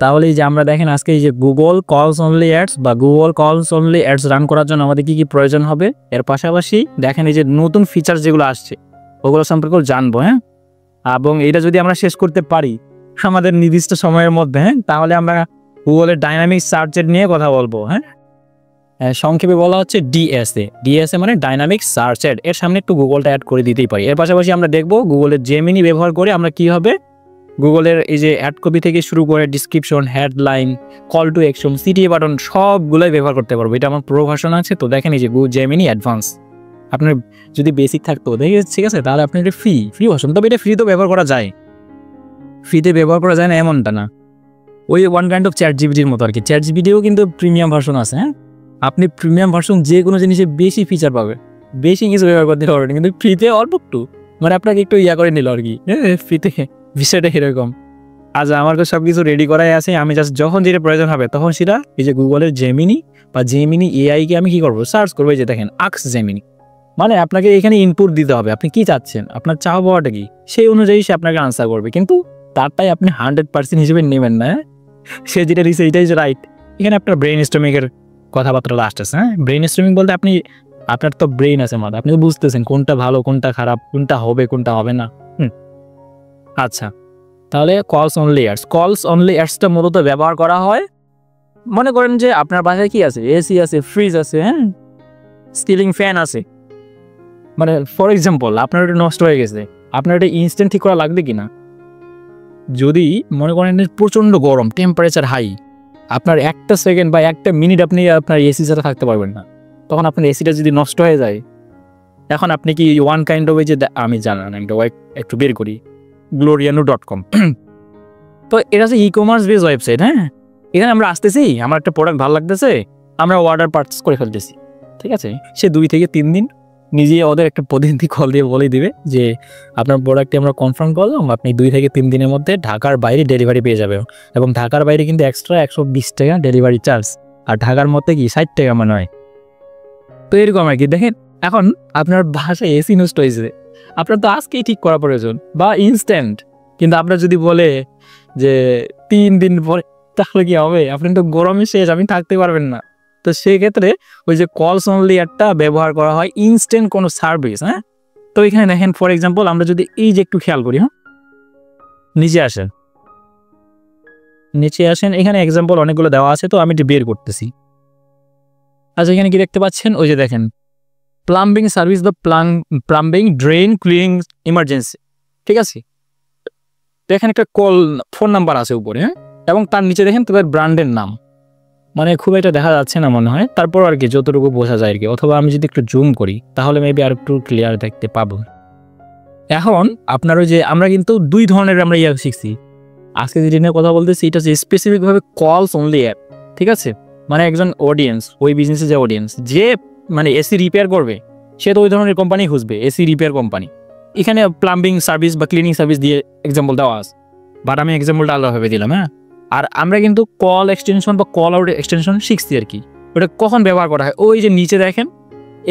তাহলে এই যে আমরা দেখেন আজকে এই যে গুগল কলস অনলি অ্যাডস বা গুগল কলস অনলি অ্যাডস রান করার জন্য আমাদের কি প্রয়োজন হবে, এর পাশাপাশি দেখেন এই যে নতুন ফিচার যেগুলো আসছে ওগুলো সম্পর্কেও জানবো। হ্যাঁ, এবং এটা যদি আমরা শেষ করতে পারি আমাদের নির্দিষ্ট সময়ের মধ্যে, হ্যাঁ, তাহলে আমরা গুগলের ডাইনামিক সার্চের নিয়ে কথা বলবো। হ্যাঁ, সংক্ষেপে বলা হচ্ছে ডিএসএ। ডিএসএ মানে ডাইনামিক সার্চ অ্যাড, এর সামনে একটু গুগলটা অ্যাড করে দিতেই পারি। এর পাশাপাশি আমরা দেখবো গুগলের জেমিনি ব্যবহার করে আমরা কি হবে গুগলের এই যে অ্যাড কপি থেকে শুরু করে description, headline, call to action, CTA button সবগুলোই ব্যবহার করতে পারবো। এটা আমার প্রো ভার্সন আছে, তো দেখেন এই যে গুগল জেমিনি অ্যাডভান্স। আপনার যদি বেসিক থাকতো দেখে ঠিক আছে, তাহলে আপনার এটা ফ্রি ভার্সন। তবে এটা ফ্রি তো ব্যবহার করা যায়, ফ্রিতে ব্যবহার করা যায় না এমনটা না, ওই ওয়ান কাইন্ড অফ চ্যাট জিপিটির মতো আর কি। চ্যাট জিপিটিও কিন্তু প্রিমিয়াম ভার্সন আছে। হ্যাঁ, আপনি প্রিমিয়াম ভার্সন যে কোনো জিনিসে বেশি ফিচার পাবে, বেশি কিছু ব্যবহার করতে পারবেন, কিন্তু ফ্রিতে অল্প একটু, মানে আপনাকে একটু করে নিল আর কি। হ্যাঁ, ফ্রিতে বিষয়টা এরকম। আজ আমার কাছে সব কিছু রেডি করাই আছে, আমি জাস্ট যখন যেটা প্রয়োজন হবে তখন সেটা এই যে গুগলের জেমিনি বা জেমিনি এআইকে আমি কি করবো, সার্চ করবো। এই যে দেখেন আস্ক জেমিনি, মানে আপনাকে এখানে ইনপুট দিতে হবে, আপনি কি চাচ্ছেন, আপনার চাওয়া পাওয়াটা কি, সেই অনুযায়ী সে আপনাকে আনসার করবে। কিন্তু তারটাই আপনি 100% হিসেবে নেবেন না। সে যেটা দিচ্ছে এটাই যে রাইট। এখানে আপনার ব্রেন স্ট্রমিংয়ের কথাবার্তা লাস্ট আছে। হ্যাঁ, ব্রেন স্ট্রমিং বলতে আপনি, আপনার তো ব্রেন আছে মাথা, আপনি তো বুঝতেছেন কোনটা ভালো, কোনটা খারাপ, কোনটা হবে, কোনটা হবে না। আচ্ছা, তাহলে কলস অনলি অ্যাডস, কলস অনলি অ্যাডসটা মূলত ব্যবহার করা হয়, মনে করেন যে আপনার বাসায় কি আছে, এসি আছে, ফ্রিজ আছে, হ্যাঁ, সিলিং ফ্যান আছে। মানে ফর এক্সাম্পল আপনার এটা নষ্ট হয়ে গেছে, আপনার এটা ইনস্ট্যান্ট ঠিক করা লাগবে কিনা? যদি মনে করেন প্রচণ্ড গরম, টেম্পারেচার হাই, আপনার একটা সেকেন্ড বা একটা মিনিট আপনি আপনার এসি ছাড়া থাকতে পারবেন না, তখন আপনার এসিটা যদি নষ্ট হয়ে যায়, এখন আপনি কি ওয়ান কাইন্ড অফ, যে আমি জানান একটু বের করি, gloriano.com। তো এটা হচ্ছে ই-কমার্স বেস ওয়েবসাইট। হ্যাঁ, এখানে আমরা আসতেছি, আমার একটা প্রোডাক্ট ভালো লাগতেছে, আমরা অর্ডার পারচেস করে ফেলতেছি, ঠিক আছে। সে 2 থেকে 3 দিন নিজে ওদের একটা প্রতিনিধি কল দিয়ে বলে দিবে যে আপনার প্রোডাক্টটি আমরা কনফার্ম করলাম, আপনি 2 থেকে 3 দিনের মধ্যে ঢাকার বাইরে ডেলিভারি পেয়ে যাবে। এবং ঢাকার বাইরে কিন্তু এক্সট্রা 120 টাকা ডেলিভারি চার্জ, আর ঢাকার মধ্যে কি 60 টাকা মনে হয়। তো এরকম আর কি। দেখেন এখন আপনার বাসায় এসি নষ্ট হয়েছে, আপনার তো আজকেই ঠিক করা প্রয়োজন বা ইনস্ট্যান্ট, কিন্তু আপনার যদি বলে যে 3 দিন পরে, তাহলে কি হবে? আপনি তো গরমে শেষ, আপনি থাকতে পারবেন না। তো সেক্ষেত্রে ওই যে কলস অনলি একটা ব্যবহার করা হয় ইনস্ট্যান্ট কোনো সার্ভিস। হ্যাঁ, তো এখানে দেখেন ফর এক্সাম্পল আমরা যদি এই যে একটু খেয়াল করি, হ্যাঁ, নিচে আসেন, এখানে এক্সাম্পল অনেকগুলো দেওয়া আছে, তো আমি একটু বের করতেছি। আচ্ছা, এখানে কি দেখতে পাচ্ছেন, ওই যে দেখেন plumbing service, the plumbing drain cleaning emergency, ঠিক আছে। তো এখানে একটা ফোন নাম্বার আছে উপরে, হ্যাঁ, এবং তার নিচে দেখেন তাদের ব্র্যান্ডের নাম, মানে খুব একটা দেখা যাচ্ছে না মনে হয়, তারপর আর কি যতটুকু বোঝা যায় আর কি, অথবা আমি যদি একটু জুম করি তাহলে মেবি আর একটু ক্লিয়ার দেখতে পাবো। এখন আপনার ওই যে আমরা কিন্তু 2 ধরনের আমরা শিখছি আজকে, যেটা নিয়ে কথা বলতেছি এটা হচ্ছে স্পেসিফিকভাবে কলস অনলি অ্যাপ, ঠিক আছে। মানে একজন অডিয়েন্স, ওই বিজনেসের যে অডিয়েন্স, যে মানে এসি রিপেয়ার করবে, সে তো ওই ধরনের কোম্পানি খুঁজবে, এসি রিপেয়ার কোম্পানি। এখানে প্লাম্বিং সার্ভিস বা ক্লিনিং সার্ভিস দিয়ে এক্সাম্পল দেওয়া আছে, বাট আমি এক্সাম্পলটা আলাদাভাবে দিলাম। হ্যাঁ, আর আমরা কিন্তু কল এক্সটেনশন বা কল আউট এক্সটেনশন শিখছি আর কি। ওটা কখন ব্যবহার করা হয়, ওই যে নিচে দেখেন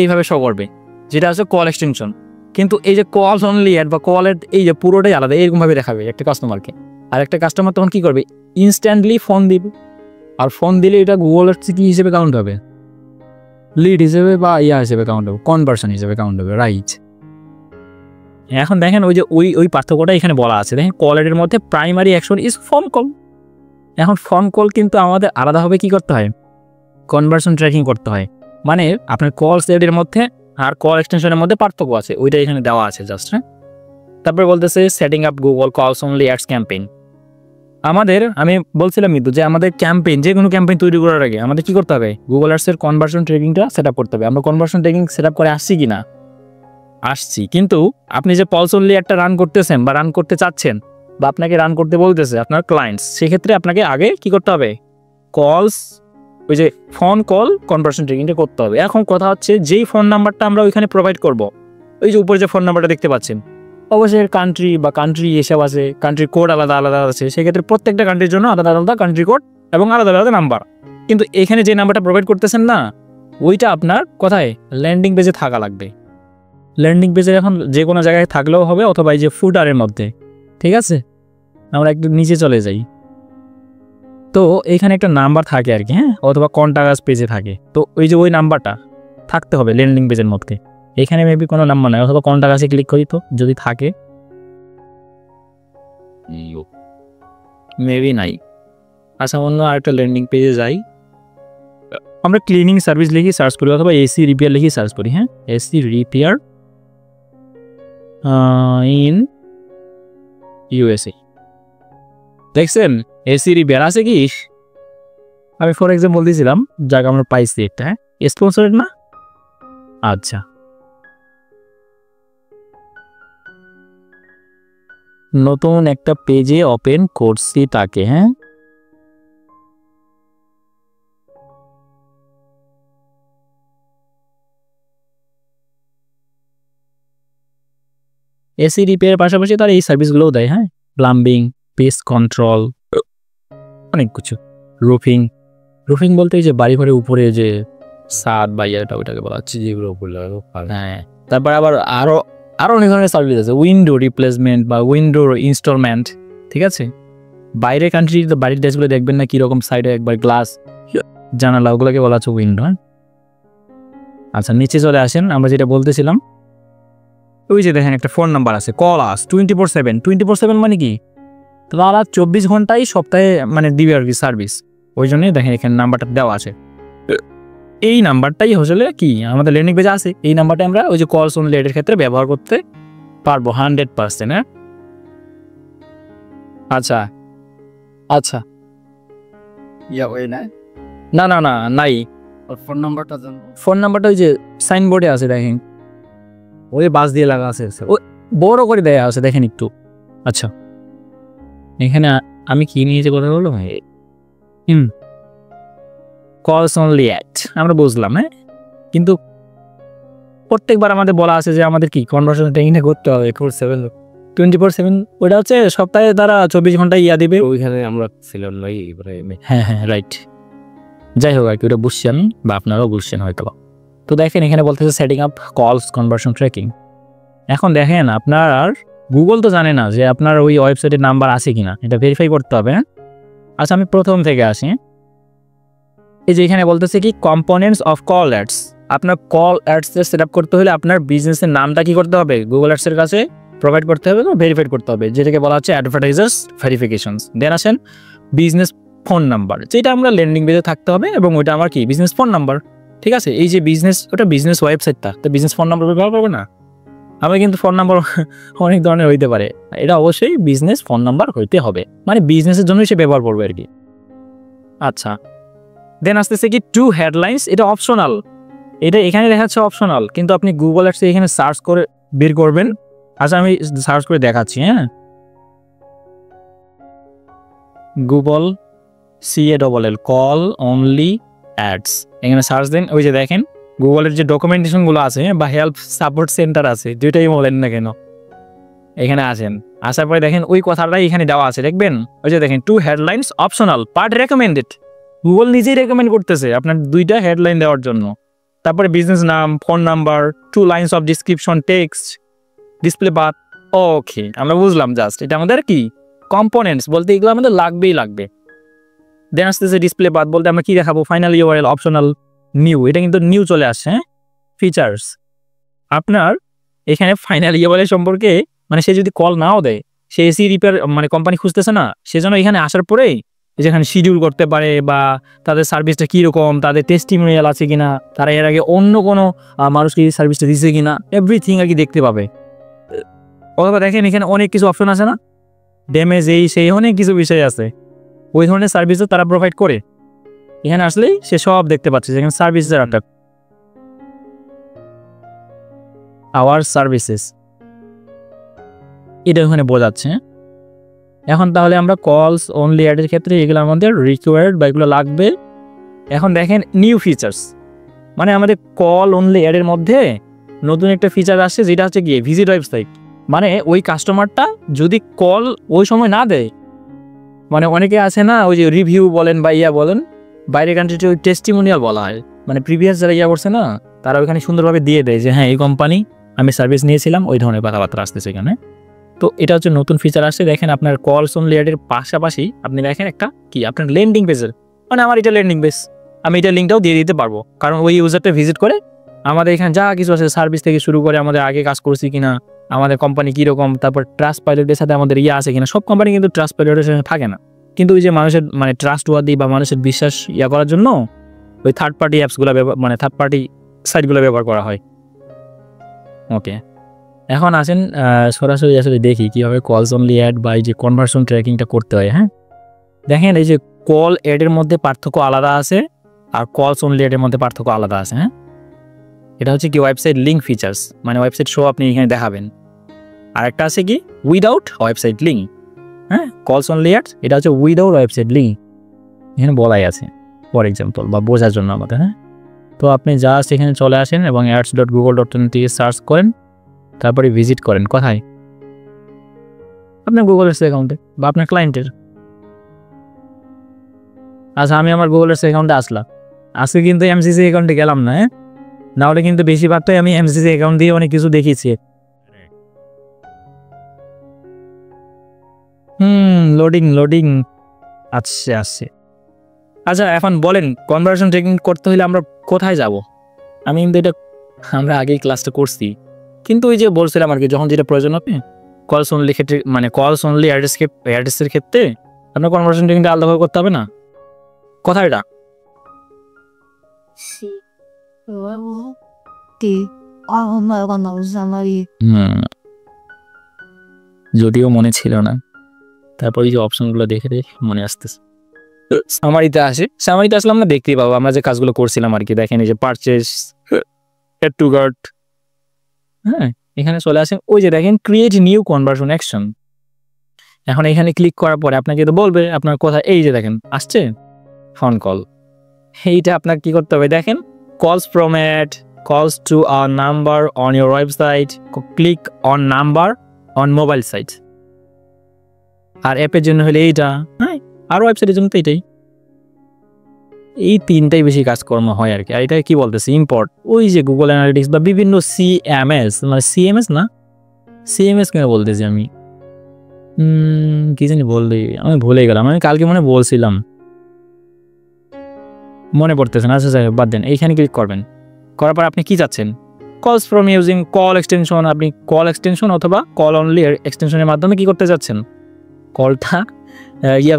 এইভাবে শো করবে, যেটা হচ্ছে কল এক্সটেনশন। কিন্তু এই যে কলস অনলি অ্যাড বা কলের এই যে পুরোটাই আলাদা, এরকমভাবে দেখাবে একটা কাস্টমারকে। আর একটা কাস্টমার তখন কি করবে, ইনস্ট্যান্টলি ফোন দিবে, আর ফোন দিলে এটা গুগলের কি হিসেবে কাউন্ট হবে, লিড হিসেবে বা হিসেবে কাউন্ট হবে, কনভার্সন হিসেবে কাউন্ট হবে, রাইট। এখন দেখেন ওই যে ওই পার্থক্যটা এখানে বলা আছে। দেখেন কলের মধ্যে primary action is phone call. এখন ফোন কল কিন্তু আমাদের আলাদাভাবে কি করতে হয়, কনভার্সন ট্র্যাকিং করতে হয়। মানে আপনার কল সেটের মধ্যে আর কল এক্সটেনশনের মধ্যে পার্থক্য আছে, ওইটা এখানে দেওয়া আছে জাস্ট। হ্যাঁ, তারপরে বলতেছে সেটিং আপ গুগল কলস অনলি অ্যাডস ক্যাম্পেইন। আমি বলছিলাম কিন্তু যে আমাদের ক্যাম্পেইন, যে কোনো ক্যাম্পেইন তৈরি করার আগে আমাদের কি করতে হবে, গুগল অ্যাডসের কনভার্সন ট্র্যাকিংটা সেট আপ করতে হবে। আমরা কনভার্সন ট্র্যাকিং সেট আপ করে আসছি কিনা, আসছি, কিন্তু আপনি যে কলস অনলি একটা রান করতেছেন বা রান করতে চাচ্ছেন বা আপনাকে রান করতে বলতেছে আপনার ক্লায়েন্টস, সেক্ষেত্রে আপনাকে আগে কি করতে হবে, কলস, ওই যে ফোন কল কনভার্সন ট্র্যাকিংটা করতে হবে। এখন কথা হচ্ছে যেই ফোন নাম্বারটা আমরা ওইখানে প্রোভাইড করব, ওই যে উপরে যে ফোন নাম্বারটা দেখতে পাচ্ছেন, অবশ্যই কান্ট্রি এসব আছে, কান্ট্রি কোড আলাদা আলাদা আছে, সেক্ষেত্রে প্রত্যেকটা কান্ট্রির জন্য আলাদা আলাদা কান্ট্রি কোড এবং আলাদা আলাদা নাম্বার। কিন্তু এখানে যে নাম্বারটা প্রোভাইড করতেছেন না, ওইটা আপনার কোথায়, ল্যান্ডিং পেজে থাকা লাগবে। ল্যান্ডিং পেজে এখন যে কোনো জায়গায় থাকলেও হবে, অথবা এই যে ফুটারের মধ্যে, ঠিক আছে। আমরা একটু নিচে চলে যাই, তো এখানে একটা নাম্বার থাকে আর কি, হ্যাঁ, অথবা কন্টাক্ট পেজে থাকে। তো ওই নাম্বারটা থাকতে হবে ল্যান্ডিং পেজের মধ্যে। এখানে মেবি কোনো নাম্বার নাই, অথবা কন্টাক্টে ক্লিক করি তো যদি থাকে, মেবি নাই। আচ্ছা, অন্য আরেকটা ল্যান্ডিং পেজে যাই। আমরা ক্লিনিং সার্ভিস লিখি সার্চ করি, অথবা এসি রিপেয়ার লিখি সার্চ করি। হ্যাঁ, এসি রিপেয়ার ইন ইউএসএ। দেখছেন এসি রিপেয়ার আছে কি? আমি ফর এক্সাম্পল দিয়েছিলাম, যাক আমরা পাইছি একটা। হ্যাঁ, স্পন্সরেড না? আচ্ছা, নতুন একটা পেজে ওপেন করছি তাকে। হ্যাঁ, এসি রিপেয়ারের পাশাপাশি তার এই সার্ভিসগুলোও দেয়। হ্যাঁ, প্লাম্বিং, পেস্ট কন্ট্রোল, অনেক কিছু। রুফিং, রুফিং বলতে এই যে বাড়ি ঘরের উপরে যে ছাদ বা ইয়েটা, ওইটাকে বলা হচ্ছে যেগুলো উপরে। হ্যাঁ, তারপর আবার আরো অনেক ধরনের সার্ভিস আছে, উইন্ডো রিপ্লেসমেন্ট বা উইন্ডো ইনস্টলমেন্ট। ঠিক আছে, বাইরের কান্ট্রি বাড়ির দেশগুলো দেখবেন না কিরকম সাইডে একবার গ্লাস জানালা, ওগুলোকে বলা হচ্ছে উইন্ডো। আচ্ছা, নিচে চলে আসেন। আমরা যেটা বলতেছিলাম, ওই যে দেখেন একটা ফোন নাম্বার আছে, কল আস 24/7। 24/7 মানে কি? তারা 24 ঘন্টাই সপ্তাহে মানে দিবে আর কি সার্ভিস। ওই জন্যই দেখেন এখানে নাম্বারটা দেওয়া আছে। এই নাম্বারটাই আসলে কি আমাদের ল্যান্ডিং পেজে আছে। এই নাম্বারটা আমরা ওই যে কলস অনলি এর ক্ষেত্রে ব্যবহার করতে পারবো 100%। হ্যাঁ, আচ্ছা আচ্ছা, না না না নাই। ফোন নাম্বারটা ওই যে সাইনবোর্ডে আছে দেখেন, ওই বাস দিয়ে লাগা আছে, বড় করে দেয়া আছে দেখেন একটু। আচ্ছা, এখানে আমি কি নিয়ে যে কথা বললাম, কলস অনলি অ্যাট আমরা বুঝলাম। হ্যাঁ, কিন্তু প্রত্যেকবার আমাদের বলা আছে যে আমাদের কি কনভার্সন ট্রেনিংটা করতে হবে 24/7। ওটা হচ্ছে সপ্তাহে তারা 24 ঘন্টায় ইয়া দিবে। ওইখানে আমরা ছিলাম ভাই। হ্যাঁ হ্যাঁ, রাইট। যাই হোক আর কি, ওটা বুঝছেন বা আপনারাও বুঝছেন হয়তো। তো দেখেন এখানে বলতেছে সেটিং আপ কলস কনভার্সন ট্র্যাকিং। এখন দেখেন আপনার গুগল তো জানে না যে আপনার ওই ওয়েবসাইটের নাম্বার আছে কিনা, এটা ভেরিফাই করতে হবে। আচ্ছা, আমি প্রথম থেকে আসি। এই যে এখানে বলতেছে কি কম্পোনেন্টস অফ কল অ্যাডস। আপনার কল অ্যাডসের সেট আপ করতে হলে আপনার বিজনেসের নামটা কি করতে হবে? গুগল অ্যাডসের কাছে প্রোভাইড করতে হবে, ভেরিফাইড করতে হবে, যেটাকে বলা হচ্ছে অ্যাডভার্টাইজার্স ভেরিফিকেশনস। দেন আসেন বিজনেস ফোন নাম্বার, যেটা আমরা ল্যান্ডিং পেজে থাকতে হবে, এবং ওইটা আমার কি বিজনেস ফোন নাম্বার। ঠিক আছে, এই যে বিজনেস, ওটা বিজনেস ওয়েবসাইটটা, তো বিজনেস ফোন নাম্বার ব্যবহার করবে না। আমি কিন্তু ফোন নাম্বার অনেক ধরনের হইতে পারে, এটা অবশ্যই বিজনেস ফোন নাম্বার হইতে হবে, মানে বিজনেসের জন্যই সে ব্যবহার করবে আর কি। আচ্ছা, দেন আসতেছে কি টু হেডলাইন্স, এটা অপশনাল। এটা এখানে দেখাচ্ছে অপশনাল, কিন্তু আপনি গুগল অ্যাডসে এখানে সার্চ করে বের করবেন। আচ্ছা, আমি সার্চ করে দেখাচ্ছি। হ্যাঁ, Google CALL call only ads, এখানে সার্চ দেন। ওই যে দেখেন গুগলের যে ডকুমেন্টেশনগুলো আছে বা হেল্প সাপোর্ট সেন্টার আছে, যেটাই বলেন না কেন, এখানে আসেন। আসার পরে দেখেন ওই কথাটাই এখানে দেওয়া আছে, দেখবেন ওই যে দেখেন two headlines optional part recommended. Google নিজেই রেকমেন্ড করতেছে আপনার 2টা হেডলাইন দেওয়ার জন্য। তারপরে বিজনেস নাম, phone number, 2 lines of description, text, display path. Okay, আমরা বুঝলাম। জাস্ট এটা আমাদের কি কম্পোনেন্টস বলতে এগুলো আমাদের লাগবেই লাগবে। দেন আসতেছে ডিসপ্লে বাথ বলতে আমরা কি দেখাবো? Final URL, optional, new. এটা কিন্তু নিউ চলে আসছে। হ্যাঁ, ফিচার্স। আপনার এখানে ফাইনাল ইউআরএল সম্পর্কে মানে সে যদি কল নাও দেয়, সে এসি রিপেয়ার মানে কোম্পানি খুঁজতেছে না, সেজন্য এখানে আসার পরেই যেখানে শিডিউল করতে পারে, বা তাদের সার্ভিসটা কীরকম, তাদের টেস্টিমোনিয়াল আছে কিনা, তারা এর আগে অন্য কোনো মানুষকে এই সার্ভিসটা দিচ্ছে কিনা, এভরিথিং আর কি দেখতে পাবে। অথবা দেখেন এখানে অনেক কিছু অপশন আছে না, ড্যামেজ, এই সেই অনেক কিছু বিষয় আছে, ওই ধরনের সার্ভিসও তারা প্রোভাইড করে। এখানে আসলেই সে সব দেখতে পাচ্ছে। যেখানে সার্ভিসের আন্ডার আওয়ার সার্ভিসেস, এটা ওখানে বোঝাচ্ছে। এখন তাহলে আমরা কলস অনলি অ্যাডের ক্ষেত্রে এগুলো আমাদের রিকোয়ার্ড বা এগুলো লাগবে। এখন দেখেন নিউ ফিচার্স, মানে আমাদের কল অনলি অ্যাডের মধ্যে নতুন একটা ফিচার আসছে, যেটা হচ্ছে গিয়ে ভিজিট ওয়েবসাইট। মানে ওই কাস্টমারটা যদি কল ওই সময় না দেয়, মানে অনেকে আছে না ওই যে রিভিউ বলেন বা ইয়া বলেন, বাইরের কান্ট্রিতে ওই টেস্টিমোনিয়াল বলা হয়, মানে প্রিভিয়াস যারা ইয়া করছে না, তারা ওইখানে সুন্দরভাবে দিয়ে দেয় যে হ্যাঁ এই কোম্পানি আমি সার্ভিস নিয়েছিলাম, ওই ধরনের কথাবার্তা আসতেছে এখানে। তো এটা হচ্ছে নতুন ফিচার আসছে। দেখেন আপনার কলস অনলি অ্যাডের পাশাপাশি আপনি দেখেন একটা কি আপনার ল্যান্ডিং পেজের, মানে আমার এটা ল্যান্ডিং পেজ, আমি এটা লিঙ্কটাও দিয়ে দিতে পারবো, কারণ ওই ইউজারটা ভিজিট করে আমাদের এখানে যা কিছু আছে সার্ভিস থেকে শুরু করে আমাদের আগে কাজ করছি কিনা, আমাদের কোম্পানি কীরকম, তারপর ট্রাস্ট পাইলটের সাথে আমাদের আছে কিনা। সব কোম্পানি কিন্তু ট্রাস্ট পাইলটের সাথে থাকে না, কিন্তু ওই যে মানুষের মানে ট্রাস্ট ওয়ার্দি বা মানুষের বিশ্বাস করার জন্য ওই থার্ড পার্টি অ্যাপসগুলো মানে থার্ড পার্টি সাইটগুলো ব্যবহার করা হয়। ওকে, এখন আসেন সরাসরি আসলে দেখি কীভাবে কলস অনলি অ্যাড বা এই যে কনভার্সন ট্র্যাকিংটা করতে হয়। হ্যাঁ, দেখেন এই যে কল অ্যাডের মধ্যে পার্থক্য আলাদা আছে আর কলস অনলি অ্যাডের মধ্যে পার্থক্য আলাদা আছে। হ্যাঁ, এটা হচ্ছে কি ওয়েবসাইট লিঙ্ক ফিচার্স, মানে ওয়েবসাইট শো আপনি এখানে দেখাবেন। আর একটা আছে কি উইদাউট ওয়েবসাইট লিঙ্ক। হ্যাঁ, কলস অনলি অ্যাডস এটা হচ্ছে উইদাউট ওয়েবসাইট লিঙ্ক, এখানে বলাই আছে ফর এক্সাম্পল বা বোঝার জন্য আমাদের। হ্যাঁ, তো আপনি জাস্ট এখানে চলে আসেন এবং ads.google.in থেকে সার্চ করেন, তারপরে ভিজিট করেন কোথায়, আপনার গুগল এডস অ্যাকাউন্টে বা আপনার ক্লায়েন্টের। আচ্ছা, আমি আমার গুগল এডস অ্যাকাউন্টে আসলাম, আজকে কিন্তু এমসিসি অ্যাকাউন্টে গেলাম না। হ্যাঁ, নাহলে কিন্তু বেশিরভাগটাই আমি এমসিসি অ্যাকাউন্ট দিয়ে অনেক কিছু দেখিয়েছি। লোডিং আচ্ছা আসছে। আচ্ছা, এখন বলেন কনভার্সন ট্র্যাকিং করতে হলে আমরা কোথায় যাব? আমি কিন্তু এটা আমরা আগেই ক্লাসটা করছি, কিন্তু ওই যে বলছিলাম আর কি, যখন যেটা প্রয়োজন হবে কলস অনলি ক্ষেত্রে, মানে কলস অনলি অ্যাড্রেসের ক্ষেত্রে আপনার কনভার্সন ট্র্যাকিংটা আলাদা করে করতে হবে না। কোথায় এটা? যদিও মনে ছিল না, তারপর এই যে অপশনগুলো দেখে মনে আসতেছে। সামারিতে আসলে আমরা দেখতেই পাবো আমরা যে কাজগুলো করছিলাম আর কি। দেখেন এই যে পারচেস, এড টু কার্ট। হ্যাঁ, এখানে চলে আসেন, ওই যে দেখেন ক্রিয়েট নিউ কনভার্সন অ্যাকশন। এখন এখানে ক্লিক করার পরে আপনাকে তো বলবে আপনার কোথায়, এই যে দেখেন আসছে ফোন কল। এইটা আপনার কি করতে হবে দেখেন, calls from ad, calls to a number on your website, click on number on mobile site. আর অ্যাপের জন্য হলে এইটা, হ্যাঁ, আর ওয়েবসাইটের জন্য তো এইটাই। এই তিনটাই বেশি কাজকর্ম হয় আর কি। আর এটা কি বলতেছে ইম্পোর্ট, ওই যে গুগল অ্যানালিটিক্স বা বিভিন্ন সিএমএস, মানে সিএমএস না সিএমএস কেন বলতেছি আমি, কি জানি আমি ভুলে গেলাম। আমি কালকে বলছিলাম, মনে পড়তেছে না। আচ্ছা বাদ দেন, এইখানে ক্লিক করবেন, করার পর আপনি কি চাচ্ছেন, কলস ফ্রম ইউজিং কল এক্সটেনশন। আপনি কল এক্সটেনশন অথবা কল অনলি এক্সটেনশনের মাধ্যমে কি করতে চাচ্ছেন, কলটা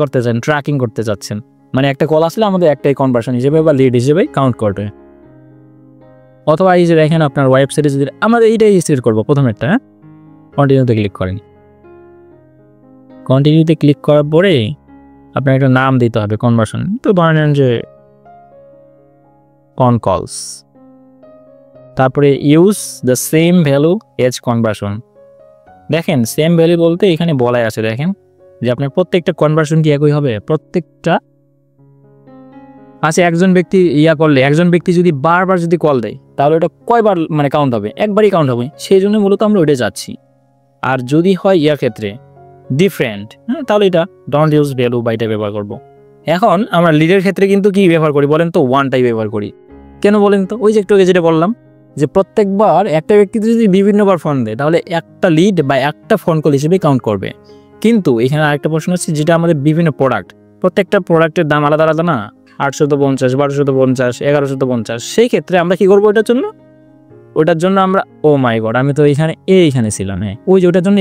করতে চান, ট্র্যাকিং করতে চাচ্ছেন। মানে একটা কল আসলে আমাদের একটাই কনভার্সন হিসেবে বা লিড হিসেবে কাউন্ট করবে। অথবা এই যে দেখেন আপনার ওয়েবসাইটে যদি আমাদের এইটাই সিলেক্ট করবো প্রথমেরটা, হ্যাঁ, কন্টিনিউতে ক্লিক করেন। কন্টিনিউতে ক্লিক করার পরে আপনার একটা নাম দিতে হবে কনভার্সন। তো ধরে নেন যে কন কলস, তারপরে use the same value as conversion. দেখেন সেম ভ্যালু বলতে এখানে বলাই আছে, দেখেন যে আপনার প্রত্যেকটা কনভার্সন কি একই হবে, প্রত্যেকটা। আচ্ছা, একজন ব্যক্তি করলে, একজন ব্যক্তি যদি বারবার যদি কল দেয় তাহলে ওটা কয়বার মানে কাউন্ট হবে, একবারই কাউন্ট হবে। সেই জন্য মূলত আমরা ওইটা যাচ্ছি। আর যদি হয় ক্ষেত্রে ডিফারেন্ট, হ্যাঁ, তাহলে এটা ডোন্ট ইউজ ভ্যালু বা এটা ব্যবহার করবো। এখন আমরা লিডের ক্ষেত্রে কিন্তু কি ব্যবহার করি বলেন তো, ওয়ানটাই ব্যবহার করি। কেন বলেন তো, ওই যে একটু আগে যেটা বললাম যে প্রত্যেকবার একটা ব্যক্তি যদি বিভিন্নবার ফোন দেয় তাহলে একটা লিড বা একটা ফোন কল হিসেবে কাউন্ট করবে। কিন্তু এখানে আরেকটা প্রশ্ন হচ্ছে, যেটা আমাদের বিভিন্ন প্রোডাক্ট, প্রত্যেকটা প্রোডাক্টের দাম আলাদা আলাদা না, 850, 1250, 1150। সেই ক্ষেত্রে আমরা কি করবো ওটার জন্য আমরা, ও মাই গড, আমি তো এইখানে ছিলাম। হ্যাঁ, ওই যে ওটার জন্য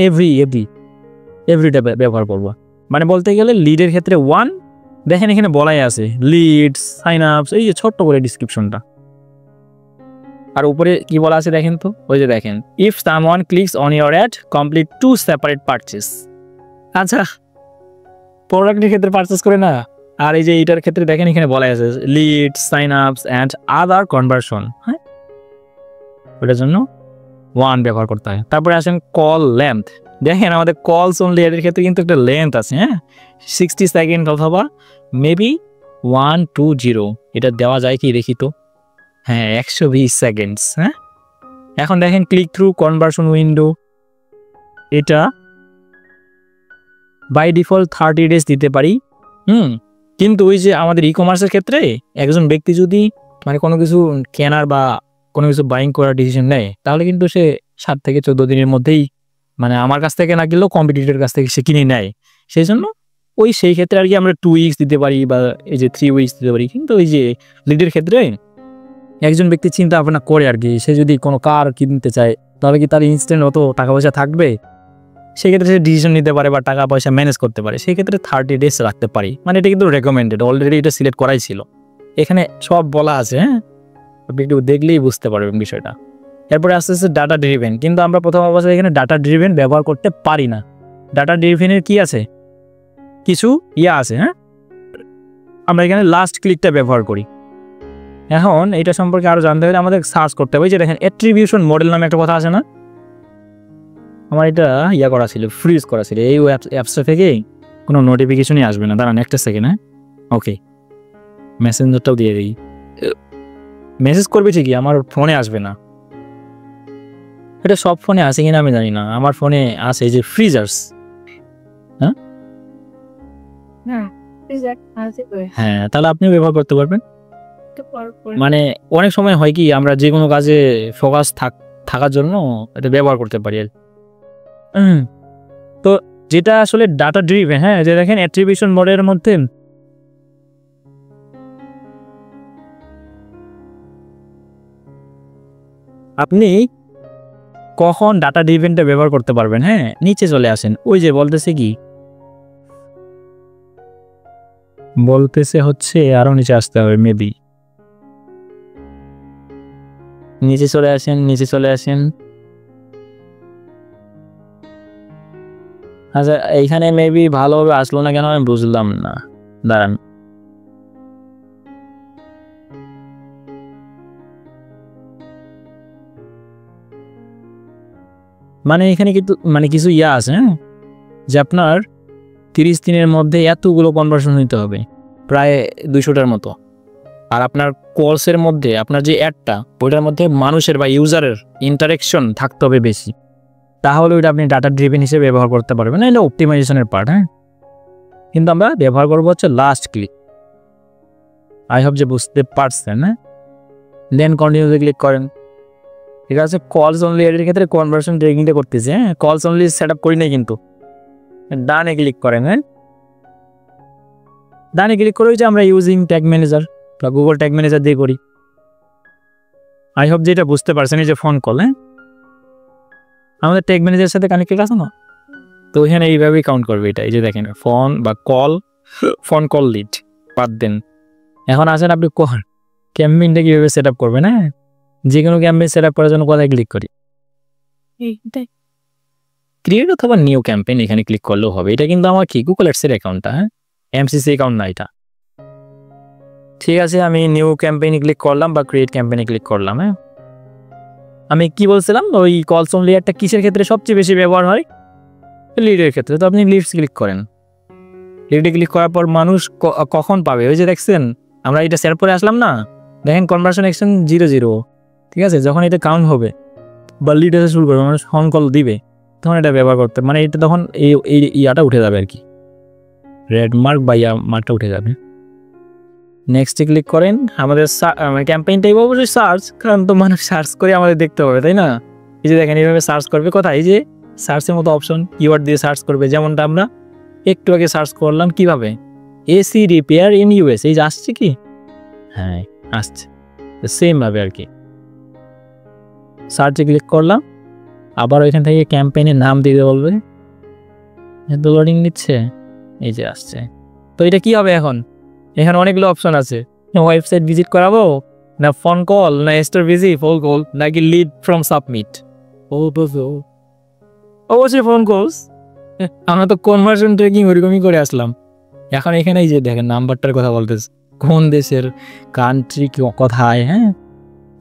এভরিটা ব্যবহার করবো। মানে বলতে গেলে লিডের ক্ষেত্রে ওয়ান, দেখেন এখানে বলাই আছে লিড, সাইন আপস, এই যে ছোট্ট করে ডিসক্রিপশনটা। আর উপরে কি বলা আছে দেখেন তো, ওই যে দেখেন if someone clicks on your add complete 2 separate purchase. আচ্ছা, প্রোডাক্টের ক্ষেত্রে পারচেস করে না, আর এই যে এইটার ক্ষেত্রে দেখেন এখানে বলা আছে lead, sign ups and other conversion. হ্যাঁ, ওটার জন্য ওয়ান ব্যবহার করতে হয়। তারপরে আসেন কল লেন্থ। দেখেন আমাদের কলস অনলি এর ক্ষেত্রে কিন্তু একটা লেন্থ আছে, হ্যাঁ, 60 সেকেন্ড অথবা মেবি 120। এটা দেওয়া যায় কি দেখি তো, হ্যাঁ, 120 সেকেন্ডস। হ্যাঁ, এখন দেখেন ক্লিক থ্রু কনভার্সন উইন্ডো, এটা বাই ডিফল্ট 30 ডেজ দিতে পারি। কিন্তু ওই যে আমাদের ই কমার্সের ক্ষেত্রে একজন ব্যক্তি যদি মানে কোনো কিছু কেনার বা কোনো কিছু বাইং করার ডিসিশন নেয় তাহলে কিন্তু সে 7 থেকে 14 দিনের মধ্যেই মানে আমার কাছ থেকে না কিনলেও কম্পিটিটরের কাছ থেকে সে কিনে নেয়। সেই জন্য সেই ক্ষেত্রে আর কি আমরা 2 উইকস দিতে পারি বা এই যে 3 উইকস দিতে পারি। কিন্তু ওই যে লিডের ক্ষেত্রে একজন ব্যক্তি চিন্তা ভাবনা করে আর কি, সে যদি কোনো কার কিনতে চায় তবে কি তার ইনস্ট্যান্ট অত টাকা পয়সা থাকবে, সেক্ষেত্রে সে ডিসিশন নিতে পারে বা টাকা পয়সা ম্যানেজ করতে পারে, সেই ক্ষেত্রে 30 ডেজ রাখতে পারি। মানে এটা কিন্তু রেকমেন্ডেড, অলরেডি এটা সিলেক্ট করাই ছিল, এখানে সব বলা আছে। হ্যাঁ, আপনি একটু দেখলেই বুঝতে পারবেন বিষয়টা। এরপরে আস্তে আস্তে ডাটা ড্রিভেন, কিন্তু আমরা প্রথম অবস্থায় এখানে ডাটা ড্রিভেন ব্যবহার করতে পারি না। ডাটা ড্রিভেনের কি আছে, কিছু আছে। হ্যাঁ, আমরা এখানে লাস্ট ক্লিকটা ব্যবহার করি। এখন এটা সম্পর্কে আরো জানতে হলে আমাদের সার্চ করতে হবে। যে দেখেন অ্যাট্রিবিউশন মডেল নামে একটা কথা আছে না, আমার এটা করা ছিল, ফ্রিজ করা ছিল। এই অ্যাপসটা থেকে কোনো নোটিফিকেশনই আসবে না। দাঁড়ান একটা সেকেন্ড। হ্যাঁ, ওকে, মেসেঞ্জারটাও দিয়ে দিই। মেসেজ করবে ঠিকই, আমার ফোনে আসবে না। এটা সব ফোনে আছে কিনা আমি জানি না, আমার ফোনে আছে যে ফ্রিজার্স। হ্যাঁ হ্যাঁ, তাহলে আপনিও ব্যবহার করতে পারবেন। মানে অনেক সময় হয় কি, আমরা যে কোনো কাজে ফোকাস থাকার জন্য এটা ব্যবহার করতে পারি। তো যেটা আসলে ডাটা ড্রিভেন, হ্যাঁ, যে দেখেন অ্যাট্রিবিউশন মডেলের মধ্যে আপনি কখন ডাটা ড্রিভেনটা ব্যবহার করতে পারবেন। হ্যাঁ, নিচে চলে আসেন। ওই যে বলতেছে হচ্ছে আরো নিচে আসতে হবে, মেবি নিচে চলে আসেন। আচ্ছা, এইখানে মেবি ভালোভাবে আসলো না কেন আমি বুঝলাম না, দাঁড়ান। মানে এখানে কিন্তু কিছু আছে, হ্যাঁ, যে আপনার 30 দিনের মধ্যে এতগুলো কনভার্সন হইতে হবে, প্রায় 200টার মতো। আর আপনার কোর্সের মধ্যে আপনার যে অ্যাডটা, ওইটার মধ্যে মানুষের বা ইউজারের ইন্টারেকশন থাকতে হবে বেশি, তাহলে ওইটা আপনি ডাটা ড্রিভেন হিসেবে ব্যবহার করতে পারবেন। না, এটা অপটিমাইজেশনের পার্ট। হ্যাঁ, কিন্তু আমরা ব্যবহার করবো হচ্ছে লাস্ট ক্লিক। আই হোপ যে বুঝতে পারছেন। হ্যাঁ, দেন কন্টিনিউতে ক্লিক করেন। ঠিক আছে, কলস অনলি এর ক্ষেত্রে কনভার্সন ট্র্যাকিংটা করতেছে। হ্যাঁ, কলস অনলি সেট আপ করি নাই কিন্তু। ডানে ক্লিক করেন। হ্যাঁ, ডানে ক্লিক করে যে আমরা ইউজিং ট্যাগ ম্যানেজার বা গুগল ট্যাগ ম্যানেজার দিয়ে করি। আই হোপ যে এটা বুঝতে পারছেন। এই যে ফোন কল, হ্যাঁ, আমাদের ট্যাগ ম্যানেজারের সাথে কানেক্টেড আছে না, তো এখানে এইভাবেই কাউন্ট করবে এটা। এই যে দেখেন ফোন বা ফোন কল লিড বাদ দেন। এখন আসেন আপনি ক্যাম্পেইনটা কীভাবে সেট আপ করবেন। হ্যাঁ, যে কোনো ক্যাম্পেইন সেট আপ করার জন্য কোথায় ক্লিক করি, ক্রিয়েট অথবা নিউ ক্যাম্পেইন, এখানে ক্লিক করলেও হবে। এটা কিন্তু আমার কি গুগল অ্যাডসের অ্যাকাউন্টটা, হ্যাঁ, এমসিসি অ্যাকাউন্ট না এটা। ঠিক আছে, আমি নিউ ক্যাম্পেইনে ক্লিক করলাম বা ক্রিয়েট ক্যাম্পেইনে ক্লিক করলাম। হ্যাঁ, আমি কি বলছিলাম, ওই কলস অনলি একটা কিসের ক্ষেত্রে সবচেয়ে বেশি ব্যবহার হয়, লিডের ক্ষেত্রে। তো আপনি লিডস ক্লিক করেন। লিডে ক্লিক করার পর মানুষ কখন পাবে, ওই যে দেখছেন আমরা এটা শেয়ার করে আসলাম না, দেখেন কনভার্সন অ্যাকশন 0 ঠিক আছে, যখন এটা কাউন্ট হবে বা লিড আসা শুরু করবে, মানুষ ফোন কল দিবে, তখন এটা ব্যবহার করতে, মানে এটা তখন এই ইয়াটা উঠে যাবে আর কি, রেড মার্ক বা মার্কটা উঠে যাবে। নেক্সটে ক্লিক করেন। আমাদের ক্যাম্পেইনটাই অবশ্যই সার্চ, কারণ তো মানুষ সার্চ করে আমাদের দেখতে হবে, তাই না। এই যে দেখেন এইভাবে সার্চ করবে, কোথায়, এই যে সার্চের মতো অপশন, কিওয়ার্ড দিয়ে সার্চ করবে। যেমনটা আমরা একটু আগে সার্চ করলাম কিভাবে, এসি রিপেয়ার ইন ইউএস, এই যে আসছে কি, হ্যাঁ আসছে, সেমভাবে আর কি। সার্চে ক্লিক করলাম, আবার ওইখান থেকে ক্যাম্পেইনের নাম দিতে বলবে। এত লোডিং নিচ্ছে, এই যে আসছে। তো এটা কি হবে এখন, এখানে অনেকগুলো অপশন আছে, ওয়েবসাইট ভিজিট করাবো না, ফোন কল না, স্টোর ভিজিট, ফোন কল নাকি লিড ফ্রম সাবমিট। অবশ্যই ফোন কলস, আমরা তো কনভার্সন ট্র্যাকিং ওরকমই করে আসলাম। এখন এখানে এই যে দেখেন নাম্বারটার কথা বলতেছে, কোন দেশের কান্ট্রি কোথায়, হ্যাঁ,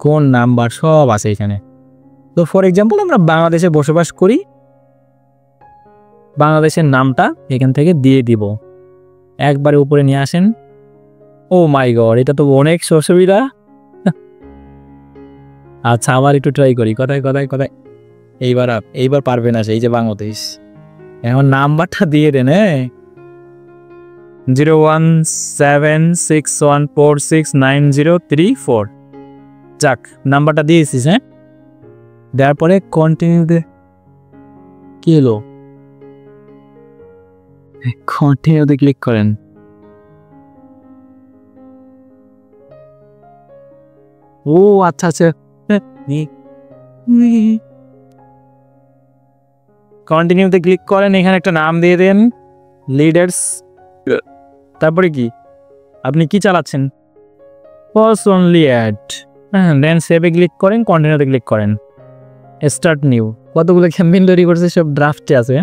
কোন নাম্বার সব আছে এখানে। তো ফর এক্সাম্পল আমরা বাংলাদেশে বসবাস করি, বাংলাদেশের নামটা এখান থেকে দিয়ে দিব, একবারে উপরে নিয়ে আসেন। ও মাই গড, এটা তো অনেক সুবিধা। আচ্ছা, আবার একটু ট্রাই করি, কোথায়, এইবার পারবে না, সেই যে বাংলাদেশ। এখন নাম্বারটা দিয়ে দেন, হ্যাঁ, 01761469034। যাক, নাম্বারটা দিয়েছিস। হ্যাঁ, দেওয়ার পরে কন্টিনিউ কি হলো? কন্টিনিউতে ক্লিক করেন। ও আচ্ছা আচ্ছা, কন্টিনিউতে ক্লিক করেন, এখানে একটা নাম দিয়ে দেন লিডার্স, তারপরে কি আপনি কি চালাচ্ছেন? কলস অনলি অ্যাড, হ্যাঁ, দেন সেভে ক্লিক করেন, কন্টিনিউতে ক্লিক করেন, স্টার্ট নিউ। কতগুলো ক্যাম্পেইন তৈরি করছে, সব ড্রাফটে আছে।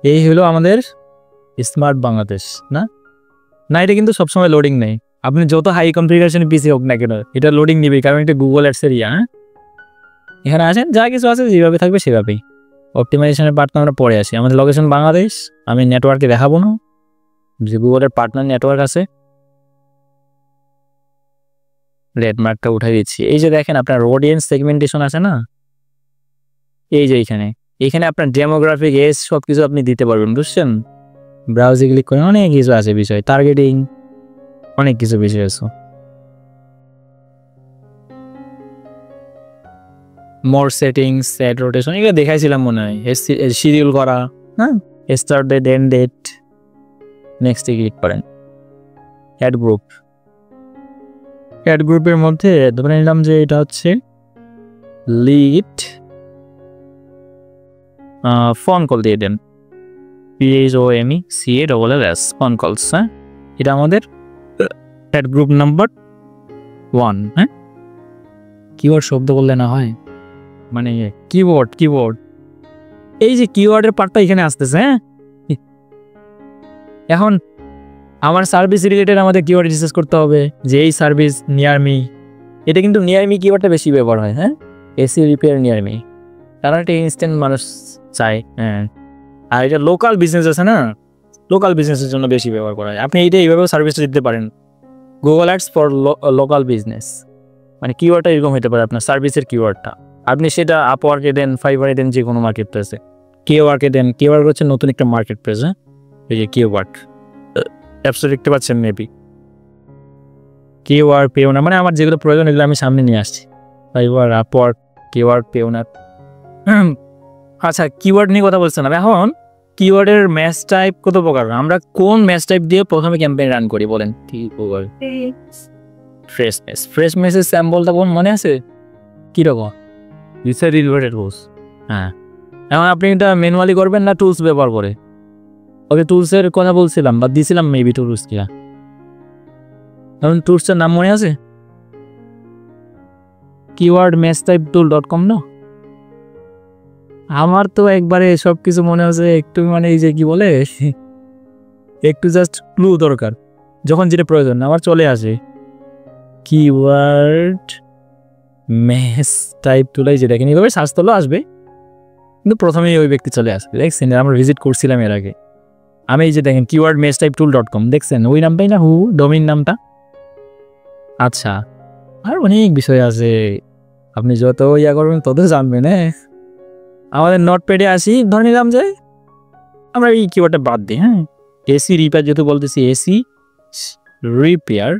এই হলো আমাদের স্মার্ট বাংলাদেশ, না না এটা কিন্তু সবসময় লোডিং নেই। আপনি যত হাই কনফিগারেশন পিসি হোক না কেন, এটা লোডিং নিবে, কারণ এটা গুগল অ্যাডসের ইয়া। এখানে আসেন, যা কিছু আছে যেভাবে থাকবে সেভাবেই। অপটিমাইজেশনের পার্টটা আমরা পরে আসি। আমাদের লোকেশন বাংলাদেশ, আমি নেটওয়ার্কে দেখাবো না, যে গুগলের পার্টনার নেটওয়ার্ক আছে। রেড মার্কটা উঠাই দিচ্ছি। এই যে দেখেন আপনার অডিয়েন্স সেগমেন্টেশন আছে না, এই যে এখানে আপনার ডেমোগ্রাফিক এজ সব কিছু আপনি দিতে পারবেন, বুঝছেন? ব্রাউজে ক্লিক করে অনেক কিছু আছে বিষয়, টার্গেটিং, অনেক কিছু বিষয় আছে। মোর সেটিংস, সেট রোটেশন, এগুলো দেখাইছিলাম মনে হয়। শিডিউল করা, হ্যাঁ, স্টার্ট ডেট, এন্ড ডেট, নেক্সটে ক্লিক করেন। অ্যাড গ্রুপ, অ্যাড গ্রুপের মধ্যে ধরে নিলাম যে এটা হচ্ছে লিড, ফোন কল দিয়ে দেন, PHONECALLS, ফোন কলস। হ্যাঁ, এটা আমাদের অ্যাড গ্রুপ নাম্বার 1। হ্যাঁ, কিওয়ার্ড শব্দ বললে না হয়, মানে কিওয়ার্ড, এই যে কিওয়ার্ডের পার্টটা এখানে আসতেছে। হ্যাঁ, এখন আমার সার্ভিস রিলেটেড আমাদের কিওয়ার্ড রিসার্চ করতে হবে, যে এই সার্ভিস নিয়ার মি, এটা কিন্তু নিয়ার মি কিওয়ার্ডটা বেশি ব্যবহার হয়। হ্যাঁ, এসি রিপেয়ার নিয়ার মি, কারণ এটা ইনস্ট্যান্ট মানুষ চায়। হ্যাঁ, আর এটা লোকাল বিজনেস আছে না, লোকাল বিজনেসের জন্য বেশি ব্যবহার করা হয়। আপনি এইটা এইভাবেও সার্ভিসটা দিতে পারেন, Google ads for local business, মানে কিওয়ার্ডটা এরকম হতে পারে আপনার সার্ভিসের কিওয়ার্ডটা। আপনি সেটা আপওয়ার্কে দেন, ফাইবারে দেন, যে কোনো মার্কেট প্লেসে কিওয়ার্ডকে দেন। কিওয়ার্ড হচ্ছে নতুন একটা মার্কেট প্লেস। হ্যাঁ, এই যে কিওয়ার্ড অ্যাপসে দেখতে পাচ্ছেন মেবি, কিওয়ার্ড পেওনার, মানে আমার যেগুলো প্রয়োজন এগুলো আমি সামনে নিয়ে আসছি। Fibre, Upwork, keyword Payoneer. আচ্ছা, কিওয়ার্ড নিয়ে কথা বলছিলাম। এখন কিওয়ার্ডের ম্যাচ টাইপ কত প্রকার, আমরা কোন ম্যাচ টাইপ দিয়ে প্রথমে ক্যাম্পেইন রান করি বলেন? ফ্রেশ মেসেজ স্যাম্পলটা কোন মনে আছে কিরকম? হ্যাঁ, এখন আপনি এটা ম্যানুয়ালি করবেন না টুলস ব্যবহার করে? ওকে, টুলসের কথা বলছিলাম বা দিছিলাম মেবি টুলস কিনা, এখন টুলসটার নাম মনে আছে? কিওয়ার্ড ম্যাচ টাইপ tool.com না? আমার তো একবারে সব কিছু মনে হচ্ছে একটু, মানে এই যে কি বলে, একটু জাস্ট ক্লু দরকার, যখন যেটা প্রয়োজন আমার চলে আসে। কিওয়ার্ড ম্যাচ টাইপ টুল, এই যে দেখেন এইভাবে সার্চ করলেও আসবে, কিন্তু প্রথমেই ওই ব্যক্তি চলে আসবে। দেখছেন, আমরা ভিজিট করছিলাম এর আগে। আমি এই যে দেখেন কিওয়ার্ড ম্যাচ টাইপ tool.com, দেখছেন ওই নামটাই না, ডোমেইন নামটা। আচ্ছা, আর অনেক বিষয় আছে, আপনি যত ইয়া করবেন তত জানবেন। হ্যাঁ, আমাদের নোটপ্যাডে আসি, ধরে নিলাম যে আমরা এই কিওয়ার্ডটা বাদ দিই। হ্যাঁ, এসি রিপেয়ার, যেহেতু বলতেছি এসি রিপেয়ার,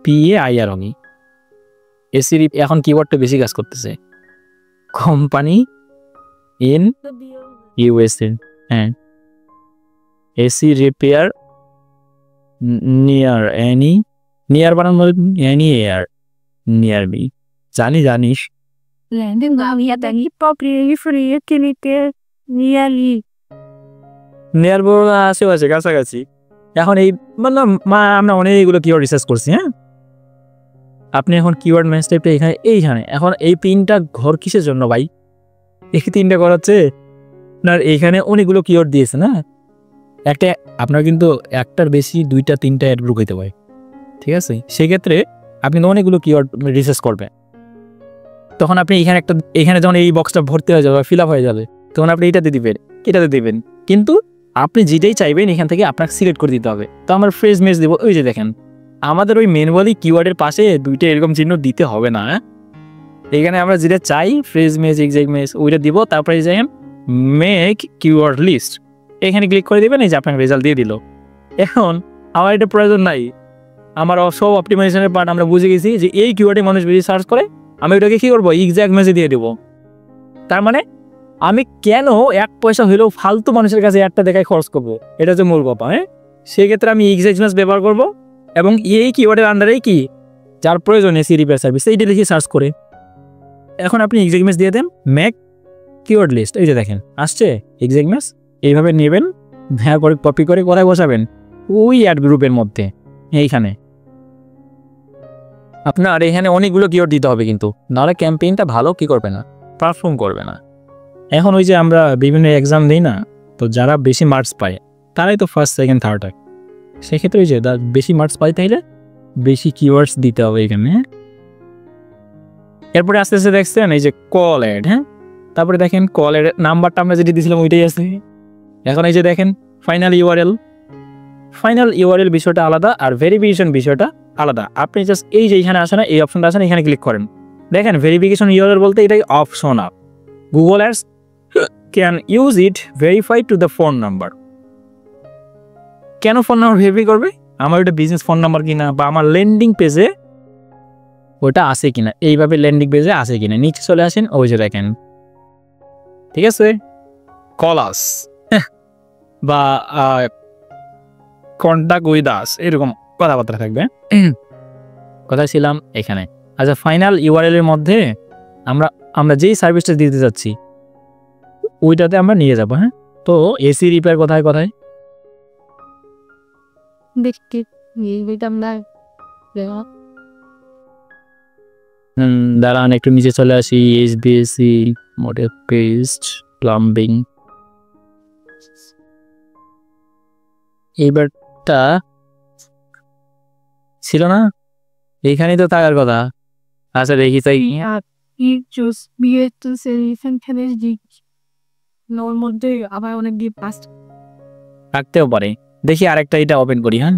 PAIR অনি এসি এখন কিওয়ার্ডটা বেশি কাজ করতেছে। কোম্পানি ইন USA, হ্যাঁ, এসি রিপেয়ার নিয়ার, নিয়ার বানানো, এনি এয়ার, নিয়ার মি, জানিস নিয়ার বড় আশেপাশে কাছাকাছি। এখন এই মানে আমরা অনেকগুলো কিওয়ার্ড রিসার্চ করছি। হ্যাঁ, আপনি এখন কিওয়ার্ড ম্যাচ টাইপটা এইখানে এখন এই পিনটা ঘর কিসের জন্য ভাই? এই তিনটা ঘর হচ্ছে আপনার এইখানে অনেকগুলো কিওয়ার্ড দিয়েছে না, একটা আপনার কিন্তু একটার বেশি 2টা 3টা অ্যাড গ্রুপ হইতে পারে। ঠিক আছে, সেক্ষেত্রে আপনি অনেকগুলো কিওয়ার্ড রিসার্চ করবেন, তখন আপনি এখানে যখন এই বক্সটা ভর্তি হয়ে যাবে, ফিল আপ হয়ে যাবে, তখন আপনি এটাতে দিবেন, কিন্তু আপনি যেটাই চাইবেন এখান থেকে আপনাকে সিলেক্ট করে দিতে হবে। তো আমার ফ্রেজ মেজ দেবো, ওই যে দেখেন আমাদের ওই ম্যানুয়ালি কিওয়ার্ডের পাশে 2টা এরকম চিহ্ন দিতে হবে না। এখানে আমরা যেটা চাই ফ্রেজ মেজ, এক্সাক্ট মেজ, ওইটা দিব। তারপরে যাই মেক কিওয়ার্ড লিস্ট, এখানে ক্লিক করে দেবেন, এই যে আপনাকে রেজাল্ট দিয়ে দিল। এখন আমার এটা প্রয়োজন নাই, আমার সব অপটিমাইজেশনের পার্ট আমরা বুঝে গেছি যে এই কিওয়ার্ডে মানুষ বেশি সার্চ করে, আমি ওটাকে কী করবো, এক্সাক্ট ম্যাচে দিয়ে দেবো। তার মানে আমি কেন 1 পয়সা হলেও ফালতু মানুষের কাছে একটা দেখায় খরচ করবো, এটা হচ্ছে মূল কথা। হ্যাঁ, সেক্ষেত্রে আমি এক্সাক্ট ম্যাচ ব্যবহার করবো এবং এই কিওয়ার্ডের আন্ডারেই কি যার প্রয়োজন এসি রিপেয়ার সার্ভিস এইটা লিখে সার্চ করে। এখন আপনি এক্সাক্ট ম্যাচ দিয়ে দেন, মেক কিওয়ার্ড লিস্ট, এই যে দেখেন আসছে এক্সাক্ট ম্যাচ। এইভাবে নেবেন, হ্যাঁ করে কপি করে কোথায় বসাবেন, ওই অ্যাড গ্রুপের মধ্যে এইখানে। আপনার এখানে অনেকগুলো কিওয়ার্ড দিতে হবে, কিন্তু নাহলে ক্যাম্পেইনটা ভালো কি করবে না, পারফর্ম করবে না। এখন ওই যে আমরা বিভিন্ন এক্সাম দিই না, তো যারা বেশি মার্কস পায় তারাই তো ফার্স্ট সেকেন্ড থার্ড হয়। সেক্ষেত্রে ওই যে বেশি মার্কস পাই তাইলে বেশি কিওয়ার্ডস দিতে হবে এখানে। এরপরে আস্তে আস্তে দেখছেন এই যে কল অ্যাড। হ্যাঁ, তারপরে দেখেন কল অ্যাড নাম্বারটা আমরা যেটি দিয়েছিলাম ওইটাই আছে। এখন এই যে দেখেন ফাইনাল ইউআরএল বিষয়টা আলাদা আর ভেরিফিকেশন বিষয়টা আলাদা। আপনি জাস্ট এই যে এখানে আসে না, এই অপশনটা আসেন, এখানে ক্লিক করেন, দেখেন ভেরিফিকেশন ইউআরএল বলতে এটাই option up. Google ads can use it verify to the phone number. কেন ফোন নাম্বার ভেরিফাই করবে? আমার ওটা বিজনেস ফোন নাম্বার কিনা বা আমার ল্যান্ডিং পেজে ওটা আসে কিনা, এইভাবে ল্যান্ডিং পেজে আসে কিনা নিচে চলে আসেন, ওই যে দেখেন, ঠিক আছে, কল আস বা কন্ট্যাক্ট উইথ আস এরকম কথাবার্তা থাকবে। কোথায় ছিলাম? এখানে। আচ্ছা, ফাইনাল ইউআরএল এর মধ্যে আমরা যেই সার্ভিসটা দিতে যাচ্ছি ওইটাতে আমরা নিয়ে যাব। হ্যাঁ, তো এসি রিপেয়ার কোথায় দাঁড়ান একটু নিচে চলে আসি, এইচবিএসি মডেল পেস্ট প্লাম্বিং, এইবারটা ছিল না, এইখানেই তো থাকার কথা। আচ্ছা দেখি তাই আবার অনেক দিয়ে পাস্ট রাখতেও পারে। দেখি আরেকটা এটা ওপেন করি। হ্যাঁ,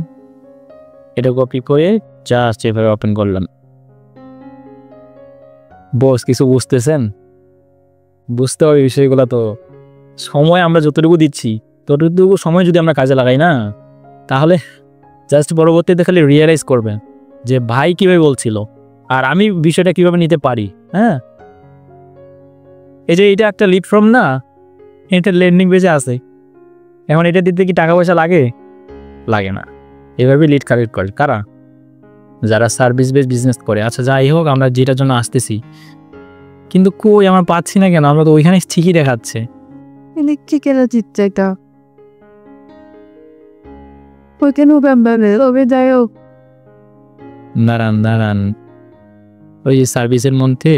এটা কপি করে জাস্ট এভাবে ওপেন করলাম। বস কিছু বুঝতেছেন? বুঝতে হবে বিষয়গুলো। তো সময় আমরা যতটুকু দিচ্ছি ততটুকু সময় যদি আমরা কাজে লাগাই না, তাহলে জাস্ট পরবর্তীতে খালি রিয়েলাইজ করবেন যে ভাই কীভাবে বলছিল আর আমি বিষয়টা কীভাবে নিতে পারি। হ্যাঁ, এই যে এটা একটা লিড ফ্রম না, এটা ল্যান্ডিং পেজে আছে। এখন এটা দিতে কি টাকা পয়সা লাগে? লাগে না। এভাবে লিড কালেক্ট করে কারা? যারা সার্ভিস বেস বিজনেস করে। আচ্ছা যাই হোক, আমরা যেটার জন্য আসতেছি, কিন্তু কই আমরা পাচ্ছি না কেন? আমরা তো ওইখানে ঠিকই দেখাচ্ছে। ইলেকট্রিকের চিত্রটা ওইখানে ওবে যাই হোক। দাঁড়ান ওই যে সার্ভিসের মধ্যে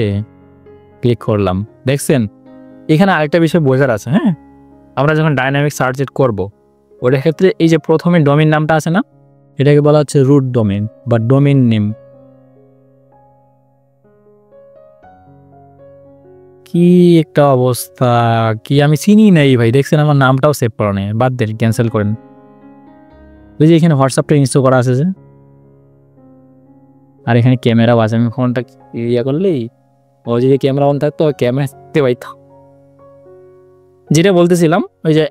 ক্লিক করলাম, দেখছেন এখানে আরেকটা বিষয় বোঝার আছে। হ্যাঁ, আমরা যখন ডাইনামিক সার্চ করব ওটার ক্ষেত্রে এই যে প্রথমে ডোমেইন নামটা আছে না, এটাকে বলা হচ্ছে রুট ডোমেইন বা ডোমেইন নেম। কি একটা অবস্থা, কি আমি চিনি নাই ভাই। দেখছেন আমার নামটাও সেভ করা নেই, বাদ দেন, ক্যান্সেল করেন। ওই যে এখানে হোয়াটসঅ্যাপটা ইনস্টল করা আছে যে, আর এখানে ক্যামেরাও আছে। আমি ফোনটা ইয়া করলেই ওই যে ক্যামেরা অন থাকতো, ক্যামেরা দেখতে পাইতাম। যেটা বলতেছিলাম ওই যে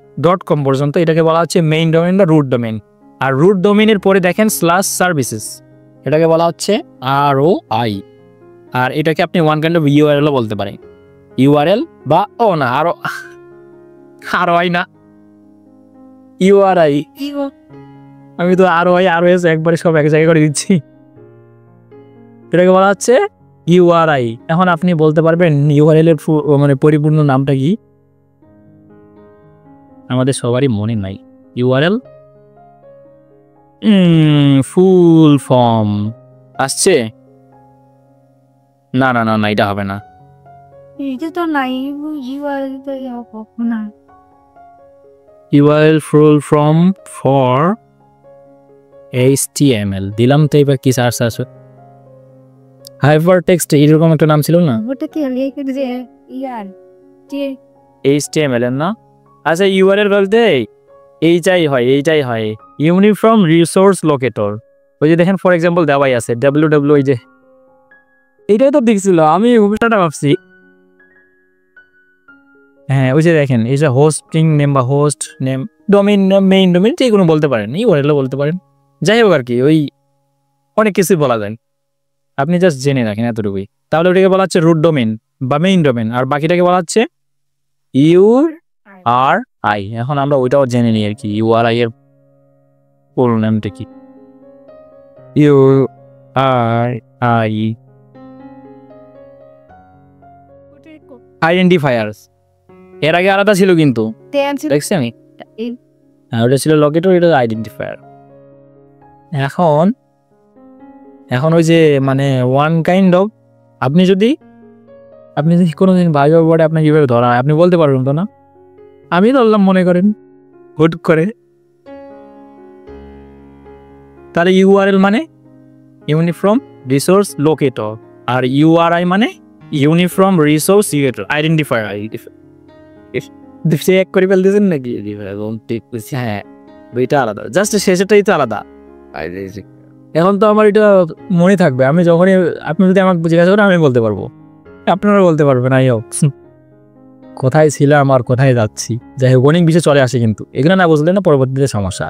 .com পর্যন্ত এটাকে বলা হচ্ছে মেইন ডোমেইন বা রুট ডোমেইন। আর রুট ডোমেইনের পরে দেখেন /সার্ভিসেস, এটাকে বলা হচ্ছে ROI। আর এটাকে আপনি ওয়ান কাইন্ড অফ ইউআরএলও বলতে পারেন। ইউআরএল বা না ROI না, URI। আমি তো ROS একবারে সব এক জায়গায় করে দিচ্ছি। এটাকে বলা হচ্ছে URI। এখন আপনি বলতে পারবেন ইউআরএল এর মানে পরিপূর্ণ নামটা কি? আমাদের সবারই মনে নাই। ইউআরএল ফুল ফর্ম আসছে না, এটা হবে না। এটা তো নাই, URL full form for HTML দিলাম, তো এবার কি সার্চ আসবে? হাইপারটেক্সট এরকম একটা নাম ছিল না, ওটা কি HTML এর না। আচ্ছা, ইউআরএল বলতে এইটাই হয় ইউনিফর্ম রিসোর্স লোকেটর। ওই যে দেখেন ফর এক্সাম্পল দেওয়াই আছে www, ওই যে এইটাই তো দেখছিল, আমি উল্টাটা ভাবছি। হ্যাঁ, ওই যে দেখেন এই যে হোস্টিং নেম বা host name, domain name, main domain, যে কোনো বলতে পারেন, ইউআরএলও বলতে পারেন। যাই হোক আর কি, ওই অনেক কিছুই বলা যায়, আপনি জাস্ট জেনে রাখেন এতটুকুই। তাহলে ওটাকে বলা হচ্ছে রুট ডোমেন বা মেইন ডোমেন, আর বাকিটাকে বলা হচ্ছে URI। এখন আমরা ওইটাও জেনে নিই আর কি, URI এর ফুল নামটা কি। URI আইডেন্টিফায়ার্স, এর আগে আলাদা ছিল কিন্তু, দেখছি আমি। ওটা ছিল লোকেটর, এটা আইডেন্টিফায়ার। এখন ওই যে মানে ওয়ান কাইন্ড অফ, আপনি যদি কোনোদিন বায়ো বোর্ডে আপনার কীভাবে ধরা হয় আপনি বলতে পারবেন তো না, আমি ধরলাম মনে করেন হুট করে। তাহলে URL মানে ইউনিফর্ম রিসোর্স লোকেটর, আর URI মানে ইউনিফর্ম রিসোর্স আইডেন্টিফায়ার। এক করে ফেলতেছেন নাকি? হ্যাঁ, দুইটা আলাদা, জাস্ট শেষেরটাই তো আলাদা। এখন তো আমার এটা মনে থাকবে, আমি যখনই আপনি যদি আমাকে জিজ্ঞাসা করেন আমি বলতে পারবো, আপনারা বলতে পারবেন। আই হোক, কোথায় ছিলাম আর কোথায় যাচ্ছি, যাই হোক অনেক বিষয় চলে আসে, কিন্তু এগুলো না বুঝলে না পরবর্তীতে সমস্যা।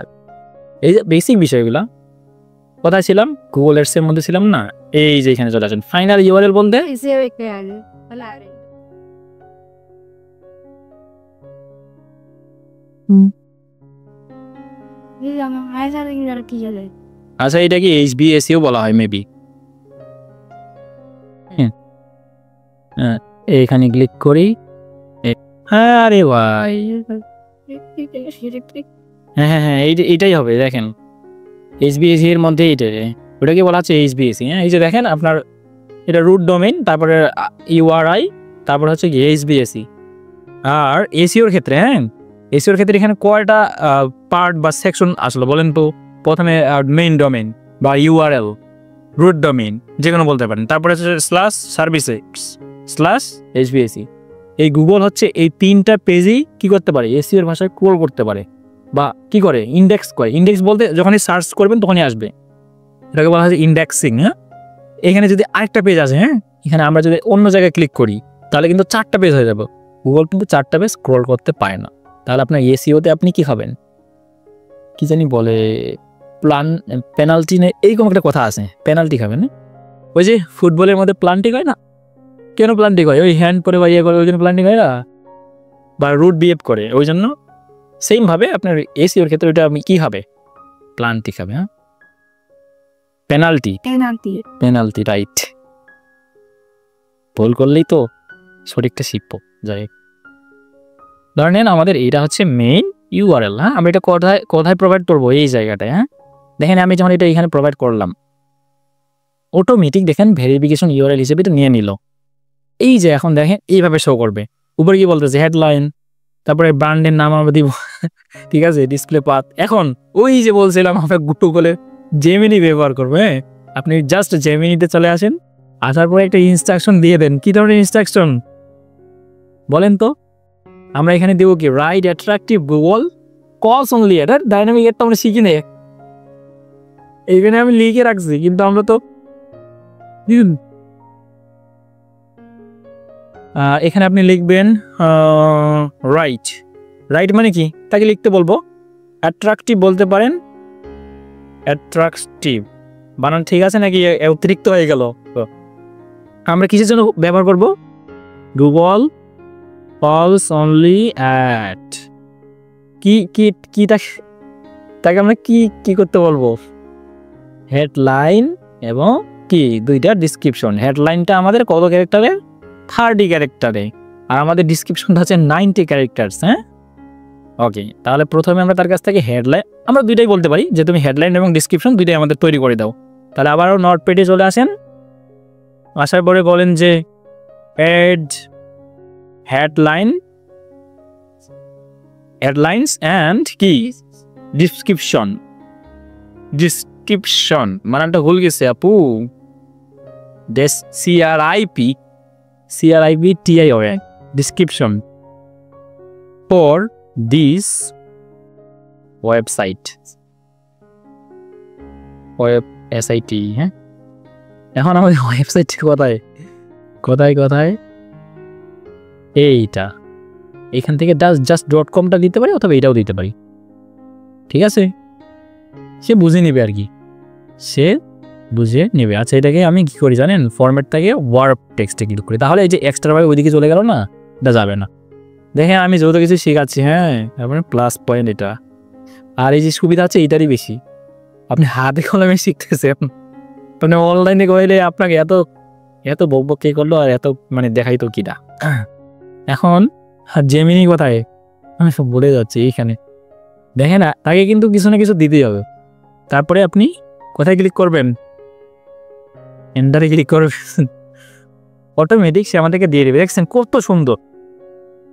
এই যে বেসিক বিষয়গুলা, কোথায় ছিলাম, গুগল এডস এর মধ্যে ছিলাম না, এই যে এখানে চলে আসেন ফাইনাল URL বলতে। আচ্ছা, এটা কি HBAC বলা হয় মেবি। এখানে ক্লিক করি, হ্যাঁ আরে ভাই, হ্যাঁ এইটাই হবে। দেখেন HBAC এর মধ্যে ওটাকে বলা হচ্ছে HBAC। হ্যাঁ, এই যে দেখেন আপনার এটা রুট ডোমেইন, তারপরে URI, তারপর হচ্ছে কি HBAC। আর এসিওর ক্ষেত্রে, হ্যাঁ এসিওর ক্ষেত্রে এখানে কয়টা পার্ট বা সেকশন আসলো বলেন তো? প্রথমে মেইন ডোমেইন বা URL, রুট ডোমেইন যে কোনো বলতে পারেন, তারপরে হচ্ছে স্ল্যাশ সার্ভিসেস স্ল্যাশ HBAC। এই গুগল হচ্ছে এই তিনটা পেজই কি করতে পারে, এসিওর ভাষায় ক্রল করতে পারে বা কি করে, ইন্ডেক্স করে। ইন্ডেক্স বলতে যখনই সার্চ করবেন তখনই আসবে, এটাকে বলা হচ্ছে ইন্ডেক্সিং। হ্যাঁ, এখানে যদি আরেকটা পেজ আছে, হ্যাঁ এখানে আমরা যদি অন্য জায়গায় ক্লিক করি তাহলে কিন্তু 4টা পেজ হয়ে যাবে। গুগল কিন্তু 4টা পেজ স্ক্রল করতে পারে না। তাহলে আপনার এসইওতে আপনি কি খাবেন, কি জানি বলে, পেনাল্টি নেই, এইরকম একটা কথা আছে, পেনাল্টি খাবেন। ওই যে ফুটবলের মধ্যে প্লান্টিং হয় না, কেন প্লান্টিং হয়? ওই হ্যান্ড করে বা ইয়ে করে, ওই জন্য প্লান্টিং হয় না, বা রুট বিহেভ করে ওই জন্য। সেমভাবে আপনার এসইওর ক্ষেত্রে ওইটা আমি কি হবে, প্লান্টি খাবে। হ্যাঁ, পেনাল্টি রাইট। ভুল করলেই তো সঠিকটা শিখবো। যাই ধরেন আমাদের এইটা হচ্ছে মেইন URL। হ্যাঁ, আমি এটা কোথায় প্রোভাইড করবো, এই জায়গাটায়। হ্যাঁ, দেখেন আমি যখন এটা এখানে প্রোভাইড করলাম, অটোমেটিক দেখেন ভেরিফিকেশন URL হিসেবে এটা নিয়ে নিল। এই যে এখন দেখেন এইভাবে শো করবে, উপরে কি বলতেছে হেডলাইন, তারপরে ব্র্যান্ডের নাম আমরা দিব, ঠিক আছে, ডিসপ্লে পাথ। এখন ওই যে বলছিলাম আমরা গুগলে জেমিনি ব্যবহার করবো। হ্যাঁ, আপনি জাস্ট জেমিনিতে চলে আসেন, আসার পরে একটা ইনস্ট্রাকশন দিয়ে দেন। কি ধরনের ইনস্ট্রাকশন বলেন তো? আমরা এখানে দেবো কি, রাইট অ্যাট্রাকটিভ গুগল কলস অনলি। এটা ডাইনামিক, এটা আমরা শিখি নেই, এইখানে আমি লিখে রাখছি, কিন্তু আমরা তো এখানে আপনি লিখবেন রাইট মানে কি, তাকে লিখতে বলবো অ্যাট্রাকটিভ বলতে পারেন। অ্যাট্রাকটিভ বানান ঠিক আছে নাকি অতিরিক্ত হয়ে গেল? আমরা কিসের জন্য ব্যবহার করব? গুগল কলস অনলি অ্যাট কি তাকে আমরা কি করতে বলবো? হেডলাইন এবং কি দুইটা ডিসক্রিপশন। হেডলাইনটা আমাদের কত ক্যারেক্টারে? 30 ক্যারেক্টারে, আর আমাদের ডিসক্রিপশনটা হচ্ছে 90 ক্যারেক্টার্স। হ্যাঁ, ওকে। তাহলে প্রথমে আমরা তার কাছ থেকে হেডলাইন, আমরা দুইটাই বলতে পারি যে তুমি হেডলাইন এবং ডিসক্রিপশন দুইটাই আমাদের তৈরি করে দাও। তাহলে আবারও নোটপ্যাডে চলে আসেন, আসার পরে বলেন যে এড হেডলাইন্স অ্যান্ড কি ডিসক্রিপশন মানানটা ভুল গেছে আপু, CRIPTI description for this website, SIT। হ্যাঁ, এখন আমাদের ওয়েবসাইট কোথায় এইটা, এখান থেকে জাস্ট .comটা দিতে পারি, অথবা এটাও দিতে পারি। ঠিক আছে, সে বুঝে নেবে আর কি, সে বুঝে নেবে। আচ্ছা, এটাকে আমি কি করি জানেন, ফরম্যাটটাকে ওয়ার্ড টেক্সটে ক্লিক করি, তাহলে এই যে এক্সট্রাভাবে ওইদিকে চলে গেল না, এটা যাবে না। দেখেন আমি যত কিছু শেখাচ্ছি, হ্যাঁ, তারপরে প্লাস পয়েন্ট এটা। আর এই যে সুবিধা আছে এইটারই বেশি, আপনি হাতে কলমে শিখতেছেন। মানে অনলাইনে গেলে আপনাকে এত এত বকবক কে করলো আর এত মানে দেখাই তো কিনা। এখন জেমিনি কোথায়, আমি সব বলে যাচ্ছি এইখানে। দেখেন তাকে কিন্তু কিছু না কিছু দিতেই হবে। তারপরে আপনি কোথায় ক্লিক করবেন, এন্টারে ক্লিক করবেন, অটোমেটিক সে আমাদেরকে দিয়ে দেবে। দেখছেন কত সুন্দর,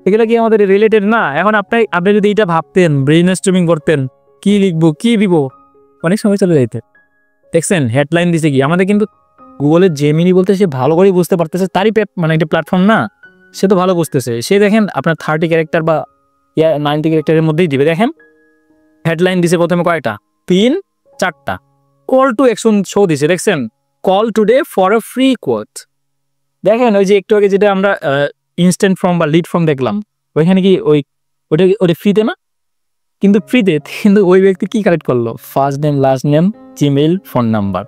এগুলো কি আমাদের রিলেটেড না? এখন আপনি যদি এটা ভাবতেন, ব্রেইন স্টর্মিং করতেন, কি লিখবো কি দিব, অনেক সময় চলে যাইতে। দেখছেন হেডলাইন দিছে কি, আমাদের কিন্তু গুগলের জেমিনি বলতে সে ভালো করেই বুঝতে পারতেছে, তারই মানে একটা প্ল্যাটফর্ম না, সে তো ভালো বুঝতেছে। সে দেখেন আপনার 30 ক্যারেক্টার বা 90 ক্যারেক্টারের মধ্যেই দিবে। দেখেন হেডলাইন দিছে প্রথমে কয়টা, 3-4টা। কল টু অ্যাকশন শো দিছে, দেখছেন call today for a free quote. দেখেন ওই যে একটু আগে যেটা আমরা ইনস্ট্যান্ট ফর্ম বা লিড ফর্ম দেখলাম, ওইখানে কি ওটা ফ্রিতে না, কিন্তু ফ্রিতে কিন্তু ওই ব্যক্তি কি কালেক্ট করলো, first name last name Gmail phone number.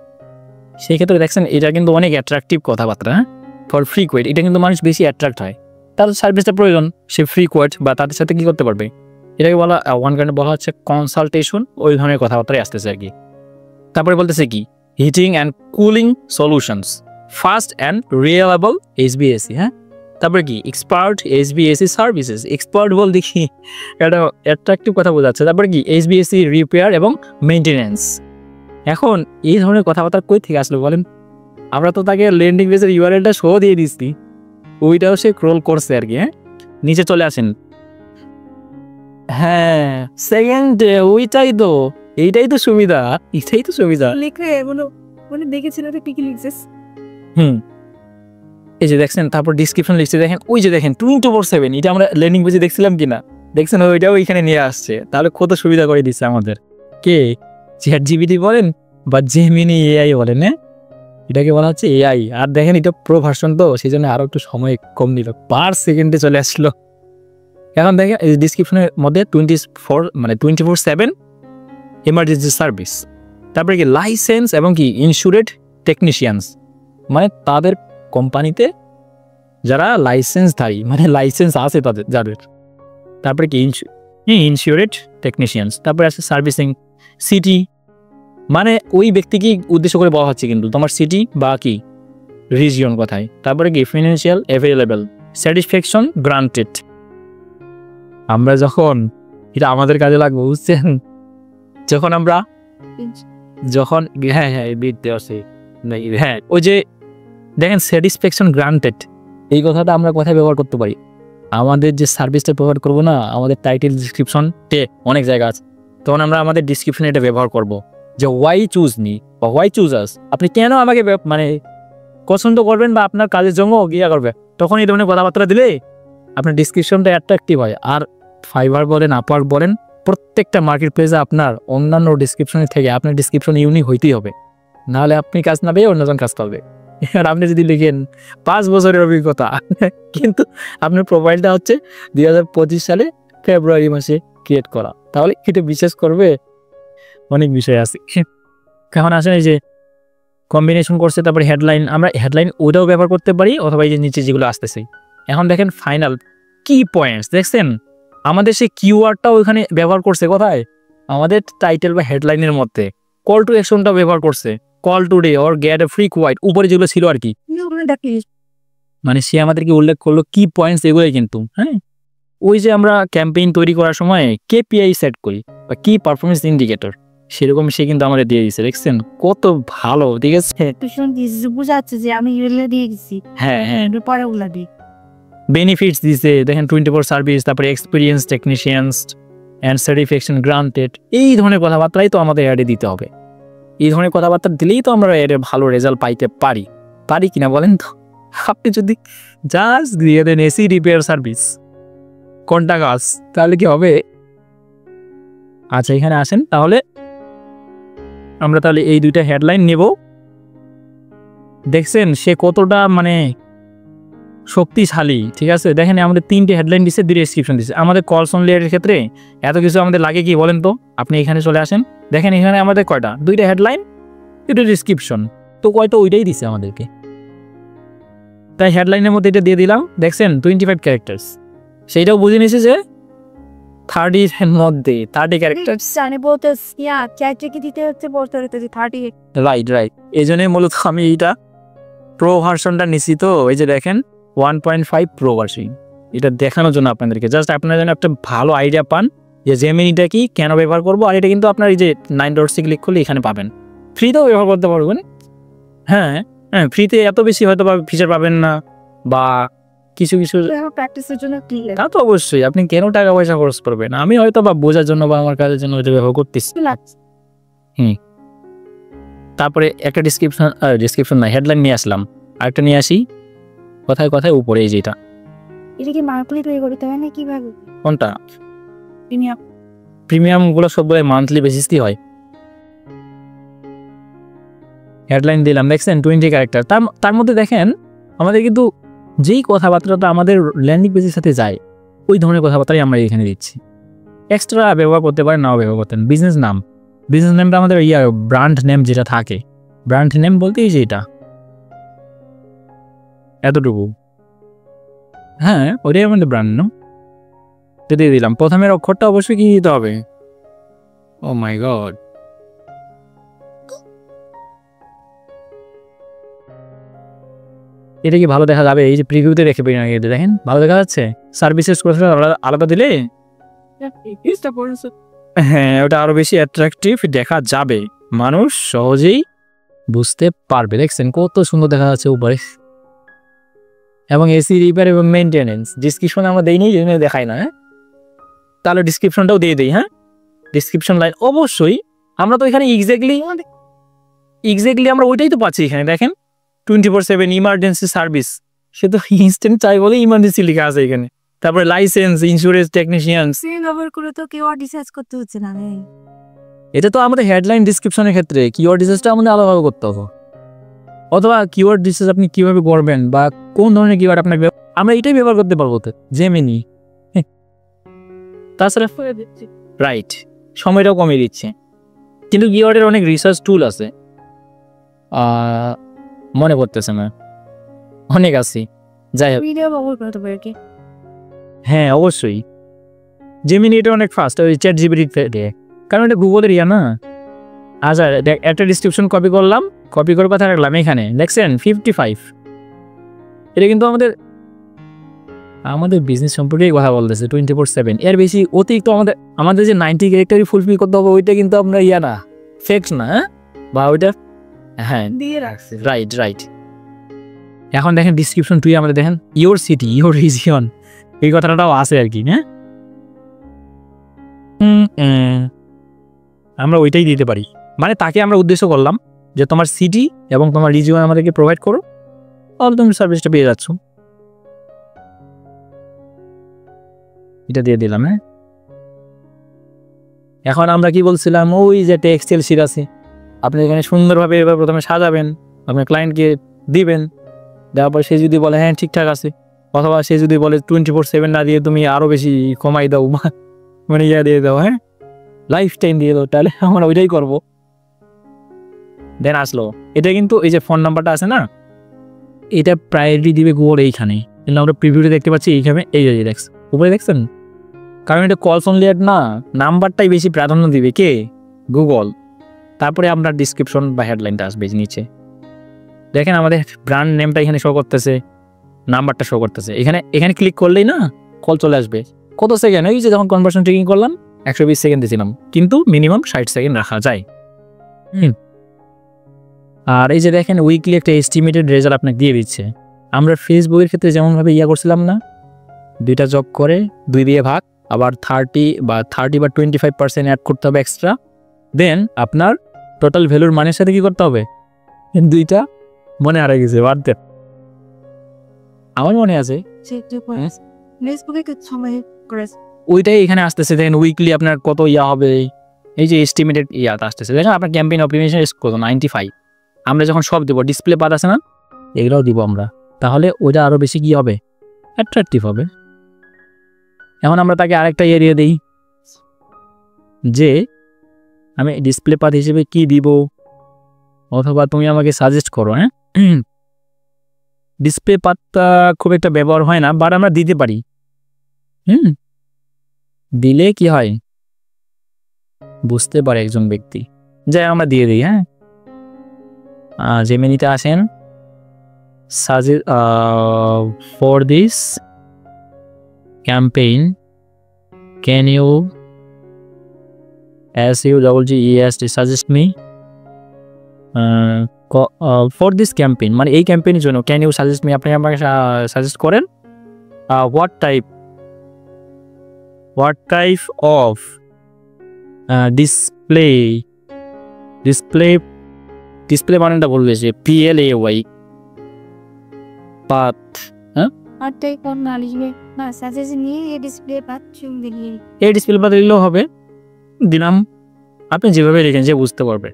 সেই ক্ষেত্রে দেখছেন এটা কিন্তু অনেক অ্যাট্রাকটিভ কথাবার্তা। হ্যাঁ, ফর ফ্রি কোয়েট এটা কিন্তু মানুষ বেশি অ্যাট্রাক্ট হয়, তার সার্ভিসটা প্রয়োজন, সে ফ্রি কোয়েট বা তাদের সাথে কি করতে পারবে, এটাকে বলা ওয়ান কাইন্ড বলা হচ্ছে কনসালটেশন, ওই ধরনের কথাবার্তাই আসতেছে আর কি। তারপরে বলতেছে কি heating and cooling solutions, fast and reliable HVAC। হ্যাঁ, তারপরে কি এক্সপার্ট HVAC সার্ভিসেস, এক্সপার্ট বলতে কি এটা অ্যাট্রাকটিভ কথা বোঝাচ্ছে। তারপরে কি HVAC রিপেয়ার এবং মেনটেন্যান্স। এখন এই ধরনের কথাবার্তা কই থেকে আসলো বলেন? আমরা তো তাকে ল্যান্ডিং পেজের ইউআরএলটা শো দিয়ে দিচ্ছি, ওইটাও সে ক্রল করছে আর কি। হ্যাঁ, নিচে চলে আসেন। হ্যাঁ, সেকেন্ড ওইটাই তো, এইটাই তো সুবিধা, এটাই তো সুবিধা। লিখে মানে দেখেছেন এটা কি লিখছিস? এই যে দেখছেন, তারপর ডিসক্রিপশন লিখছে দেখেন, ওই যে দেখেন 24/7, এটা আমরা ল্যান্ডিং পেজে দেখছিলাম কিনা, দেখছেন ওইটাও এখানে নিয়ে আসছে। তাহলে কত সুবিধা করে দিচ্ছে আমাদের কে, ChatGPT বলেন বা জেমিনি AI বলেন। হ্যাঁ, এটাকে বলা হচ্ছে AI। আর দেখেন এটা প্রো ভার্সন তো, সেই জন্য আরো একটু সময় কম নিল, পার সেকেন্ডে চলে আসলো। এখন দেখেন এই ডিসক্রিপশনের মধ্যে 24/7 এমার্জেন্সি সার্ভিস। তারপরে কি লাইসেন্স এবং কি ইনস্যুরেড টেকনিশিয়ানস, মানে তাদের কোম্পানিতে যারা লাইসেন্সধারী, মানে লাইসেন্স আছে তাদের যাদের। তারপরে কি ইনস্যুরেড টেকনিশিয়ানস। তারপরে আছে সার্ভিসিং সিটি, মানে ওই ব্যক্তিকে উদ্দেশ্য করে বলা হচ্ছে কিন্তু তোমার সিটি বা কি রিজিয়ন কথায়। তারপরে কি ফিনান্সিয়াল অ্যাভেলেবল, স্যাটিসফ্যাকশন গ্রান্টেড। আমরা যখন এটা আমাদের কাজে লাগবে বুঝছেন, যখন হ্যাঁ বিদ্যে আছে, হ্যাঁ ওই যে দেখেন স্যাটিসফ্যাকশন গ্রান্টেড, এই কথাটা আমরা কোথায় ব্যবহার করতে পারি, আমাদের যে সার্ভিসটা ব্যবহার করবো না, আমাদের টাইটেল ডিসক্রিপশন অনেক জায়গা আছে, তখন আমরা আমাদের ডিসক্রিপশনে এটা ব্যবহার করব যে ওয়াই চুজ মি বা ওয়াই চুজ আস, আপনি কেন আমাকে মানে পছন্দ করবেন বা আপনার কাজের জন্য গিয়া করবে, তখন এই ধরনের কথাবার্তা দিলে আপনার ডিসক্রিপশনটা অ্যাট্রাকটিভ হয়। আর ফাইবার বলেন আপওয়ার্ক বলেন, প্রত্যেকটা মার্কেট প্লেসে আপনার অন্যান্য ডিসক্রিপশনের থেকে আপনার ডিসক্রিপশন ইউনিক হইতেই হবে, নাহলে আপনি কাজ না পেয়ে অন্যজন কাজ পাবে। আর আপনি যদি লিখেন 5 বছরের অভিজ্ঞতা, কিন্তু আপনার প্রোফাইলটা হচ্ছে 2025 সালে ফেব্রুয়ারি মাসে ক্রিয়েট করা, তাহলে এটা বিশ্বাস করবে? অনেক বিষয় আছে। এখন আসেন এই যে কম্বিনেশন করছে, তারপরে হেডলাইন, আমরা হেডলাইন ওটাও ব্যবহার করতে পারি, অথবা এই যে নিচে যেগুলো আসতেছে। এখন দেখেন ফাইনাল কি পয়েন্টস, দেখছেন আমাদের সেই কিওয়ার্ডটাও ওইখানে ব্যবহার করছে কোথায়, আমাদের টাইটেল বা হেডলাইনের মধ্যে। কল টু অ্যাকশনটাও ব্যবহার করছে, call today or get a free quote, উপরে যেগুলো ছিল আর কি, মানে সে আমাদেরকে উল্লেখ করলো কি পয়েন্টস, এগুলোই কিন্তু। হ্যাঁ, ওই যে আমরা ক্যাম্পেইন তৈরি করার সময় KPI সেট করি বা কি পারফরমেন্স ইন্ডিকেটর, সেরকম সে কিন্তু আমাদের দিয়ে দিচ্ছে। দেখছেন কত ভালো, ঠিক আছে। বুঝাচ্ছে যে আমি এগুলো দিয়ে গেছি, হ্যাঁ পরে ওগুলা দিই। বেনিফিটস দিছে দেখেন, 24 সার্ভিস, তারপরে experience technicians and certification granted, এই ধরনের কথাবার্তাই তো আমাদের অ্যাডে দিতে হবে। এই ধরনের কথাবার্তা দিলেই তো আমরা এর ভালো রেজাল্ট পাইতে পারি কিনা বলেন তো? আপনি যদি জাস্ট দিয়ে দেন AC রিপেয়ার সার্ভিস কোনটা কাজ, তাহলে কি হবে? আচ্ছা এখানে আসেন, তাহলে আমরা তাহলে এই দুইটা হেডলাইন নেব। দেখছেন সে কতটা মানে শক্তিশালী, ঠিক আছে। দেখেন আমাদের 3টে হেডলাইন দিচ্ছে, 2 ডেসক্রিপশন দিচ্ছে। আমাদের কলস অনলি এর ক্ষেত্রে এত কিছু আমাদের লাগে কি বলেন তো? আপনি এখানে চলে আসেন, দেখেন এখানে আমাদের কয়টা, 2টা হেডলাইন এটা ডিসক্রিপশন, তো কয়টা ওইটাই দিছে আমাদেরকে, তাই হেডলাইনের মধ্যে এটা দিয়ে দিলাম। দেখছেন 25 ক্যারেক্টার্স, সেইটাও বুঝে নিয়েছে যে 30 এর মধ্যে 30 ক্যারেক্টার। জানে বলতে চ্যাটকে দিতে হচ্ছে বলতে হচ্ছে 30। রাইট রাইট, এই জন্যই মূলত আমি এইটা প্রো ভার্সনটা নিছি। তো এই যে দেখেন 1.5 প্রো ভার্সন, এটা দেখানোর জন্য আপনাদেরকে, জাস্ট আপনারা যেন একটা ভালো আইডিয়া পান যে জেমিনিটা কি, কেন ব্যবহার করবো। আর এটা কিন্তু আপনার এই যে 9.c ক্লিক করলে এখানে পাবেন, ফ্রিতেও ব্যবহার করতে পারবেন। হ্যাঁ হ্যাঁ, ফ্রিতে এত বেশি হয়তো বা ফিচার পাবেন না, বা কিছু কিছু, প্র্যাকটিসের জন্য কি তা তো অবশ্যই, আপনি কেন টাকা পয়সা খরচ করবেন, আমি হয়তো বা বোঝার জন্য বা আমার কাজের জন্য এটা ব্যবহার করতেছি। লাগছে। তারপরে একটা ডিসক্রিপশন না, হেডলাইন নিয়ে আসলাম, আরেকটা নিয়ে আসি কথায় কথায় উপরে, এই যেটা। এটা কি মান্থলি পে করতে হবে না কিভাবে? কোনটা? প্রিমিয়াম। প্রিমিয়ামগুলো সবগুলো মান্থলি বেসিসই হয়। হেডলাইন দিলাম, দেখছেন 20 ক্যারেক্টার, তার মধ্যে দেখেন আমাদের কিন্তু যেই কথাবার্তাটা আমাদের ল্যান্ডিং পেজের সাথে যায়, ওই ধরনের কথাবার্তাই আমরা এখানে দিচ্ছি। এক্সট্রা ব্যবহার করতে পারেন, নাও ব্যবহার করতেন। বিজনেস নেমটা আমাদের ব্র্যান্ড নেম যেটা থাকে, ব্র্যান্ড নেম বলতে এই যে এটা, এতটুকু। হ্যাঁ, ওটাই আমাদের ব্র্যান্ড নেম, এটা দিয়ে দিলাম। প্রথমের অক্ষরটা অবশ্যই কি দিতে হবে? ও মাই গড, এটা কি ভালো দেখা যাবে? এই যে প্রিভিউতে রেখে দেখেন ভালো দেখা যাচ্ছে। সার্ভিসেস কথা আলাদা দিলে হ্যাঁ, ওটা আরো বেশি অ্যাট্রাকটিভ দেখা যাবে, মানুষ সহজেই বুঝতে পারবে। দেখছেন কত সুন্দর দেখা যাচ্ছে উপরে। এবং এসি রিপেয়ার এবং মেনটেনেন্স ডিসক্রিপশন আমরা দেইনি, এই জন্য দেখাই না। হ্যাঁ, তাহলে ডিসক্রিপশনটাও দিয়ে দিই। হ্যাঁ, ডিসক্রিপশন লাইন অবশ্যই আমরা তো এখানে এক্স্যাক্টলি আমরা ওইটাই তো পাচ্ছি এখানে। দেখেন 24/7 ইমার্জেন্সি সার্ভিস, সে তো ইনস্ট্যান্ট চাই বলে ইমার্জেন্সি লেখা আছে এখানে। তারপরে লাইসেন্স, ইন্স্যুরেন্স টেকনিশিয়ান, ব্যবহার করে তো কেউ রিসার্চ করতে হচ্ছে না। এটা তো আমাদের হেডলাইন ডিসক্রিপশনের ক্ষেত্রে কিওয়ার্ড রিসার্চটা আমাদের আলাদাভাবে করতে হবে, অথবা কিওয়ার্ড রিসার্চ আপনি কিভাবে করবেন বা কোন ধরনের কিওয়ার্ড আপনাকে, আমরা এটাই ব্যবহার করতে পারবো তো জেমিনি। তাছাড়া রাইট, সময়টাও কমিয়ে দিচ্ছে। কিন্তু কিওয়ার্ডের অনেক রিসার্চ টুল আছে, মনে পড়তেছে না, অনেক আছে। যাই হোক, ভিডিও ব্যবহার করতে পারে কি? হ্যাঁ অবশ্যই, জেমিনি এটা অনেক ফাস্ট, ওই চ্যাট জিপিটি থেকে, কারণ এটা গুগলের ইয়া না। আচ্ছা, একটা ডিসক্রিপশন কপি করলাম, কপি করে কথা রাখলাম এখানে। দেখছেন 55, এটা কিন্তু আমাদের বিজনেস সম্পর্কেই কথা বলতেছে 24/7। এর বেশি অতিরিক্ত আমাদের যে 90 ক্যারেক্টারই ফুলফিল করতে হবে, ওইটা কিন্তু আমরা ইয়া না, ফেক্ট না। হ্যাঁ, বা ওইটা হ্যাঁ দিয়ে রাখছে। রাইট। এখন দেখেন ডিসক্রিপশন 2 আমাদের দেখেন ইওর সিটি, ইওর রিজিয়ন, এই কথাটাও আছে আর কি। হ্যাঁ, আমরা ওইটাই দিতে পারি, মানে তাকে আমরা উদ্দেশ্য করলাম যে তোমার সিটি এবং তোমার রিজিয়ন আমাদেরকে প্রোভাইড করো, তাহলে তুমি সার্ভিসটা পেয়ে যাচ্ছ। এটা দিয়ে দিলাম। হ্যাঁ, এখন আমরা কি বলছিলাম, ওই যে একটা এক্সেল শিট আছে, আপনি এখানে সুন্দরভাবে এবার প্রথমে সাজাবেন, আপনার ক্লায়েন্টকে দিবেন, দেওয়ার পর সে যদি বলে হ্যাঁ ঠিকঠাক আছে, অথবা সে যদি বলে 24/7 না দিয়ে তুমি আরও বেশি কমাই দাও, মানে ইয়া দিয়ে দাও, হ্যাঁ লাইফ টাইম দিয়ে দাও, তাহলে আমরা ওইটাই করবো। দেন আসলো এটা, কিন্তু এই যে ফোন নাম্বারটা আছে না, এটা প্রায়োরিটি দিবে গুগল এইখানে, কিন্তু আমরা প্রিভিউতে দেখতে পাচ্ছি এইখানে, এই দেখছেন উপরে, দেখছেন, কারণ এটা কলস অনলি অ্যাড না, নাম্বারটাই বেশি প্রাধান্য দিবে কে? গুগল। তারপরে আপনার ডিসক্রিপশন বা হেডলাইনটা আসবে নিচে। দেখেন আমাদের ব্র্যান্ড নেমটা এখানে শো করতেছে, নাম্বারটা শো করতেছে, এখানে ক্লিক করলেই না কল চলে আসবে। কত সেকেন্ড? এই যে যখন কনভার্সন ট্রেকিং করলাম 120 সেকেন্ড দিয়েছিলাম, কিন্তু মিনিমাম 60 সেকেন্ড রাখা যায়। আর এই যে দেখেন উইকলি একটা এস্টিমেটেড রেজাল্ট আপনাকে দিয়ে দিচ্ছে। আমরা ফেসবুকের ক্ষেত্রে যেমনভাবে ইয়া করছিলাম না, 2টা জব করে 2 দিয়ে ভাগ, আবার 30 বা 25% অ্যাড করতে হবে এক্সট্রা, দেন আপনার টোটাল ভ্যালুর মানের সাথে কি করতে হবে, 2টা মনে হারা গেছে, বাদ দেন, আমার মনে আছে ওইটাই এখানে আসতেছে। দেখেন উইকলি আপনার কত ইয়া হবে, এই যে এস্টিমেটেড ইয়াটা আসতেছে। দেখেন আপনার ক্যাম্পেইন অপটিমাইজেশন কত 95। আমরা যখন সব দেবো, ডিসপ্লে পাত আছে না, এগুলোও দিব আমরা, তাহলে ওইটা আরও বেশি কি হবে, অ্যাট্রাকটিভ হবে। এখন আমরা তাকে আরেকটা এরিয়া দিই যে আমি ডিসপ্লে পাত হিসেবে কি দিব, অথবা তুমি আমাকে সাজেস্ট করো। হ্যাঁ, ডিসপ্লে পাতটা খুব একটা ব্যবহার হয় না, বাট আমরা দিতে পারি। দিলে কি হয় বুঝতে পারে একজন ব্যক্তি, যাই আমরা দিয়ে দিই। হ্যাঁ, জেমিনিতে আসেন, suggest for this campaign can you SUGGEST suggest me for this campaign, মানে এই ক্যাম্পেইনের জন্য ক্যান ইউ সাজেস্ট মি, আপনি আমাকে সাজেস্ট করেন what type of display মানেটা বলবে যে PLAY পাথ। হ্যাঁ, আর তাই কোন না লিখবে না সাজেশন নিয়ে এই ডিসপ্লে পাত চুন দিয়ে এই ডিসপ্লে পাথ দিলেও হবে, দিলাম। আপনি যেভাবে লিখেন যে বুঝতে পারবে।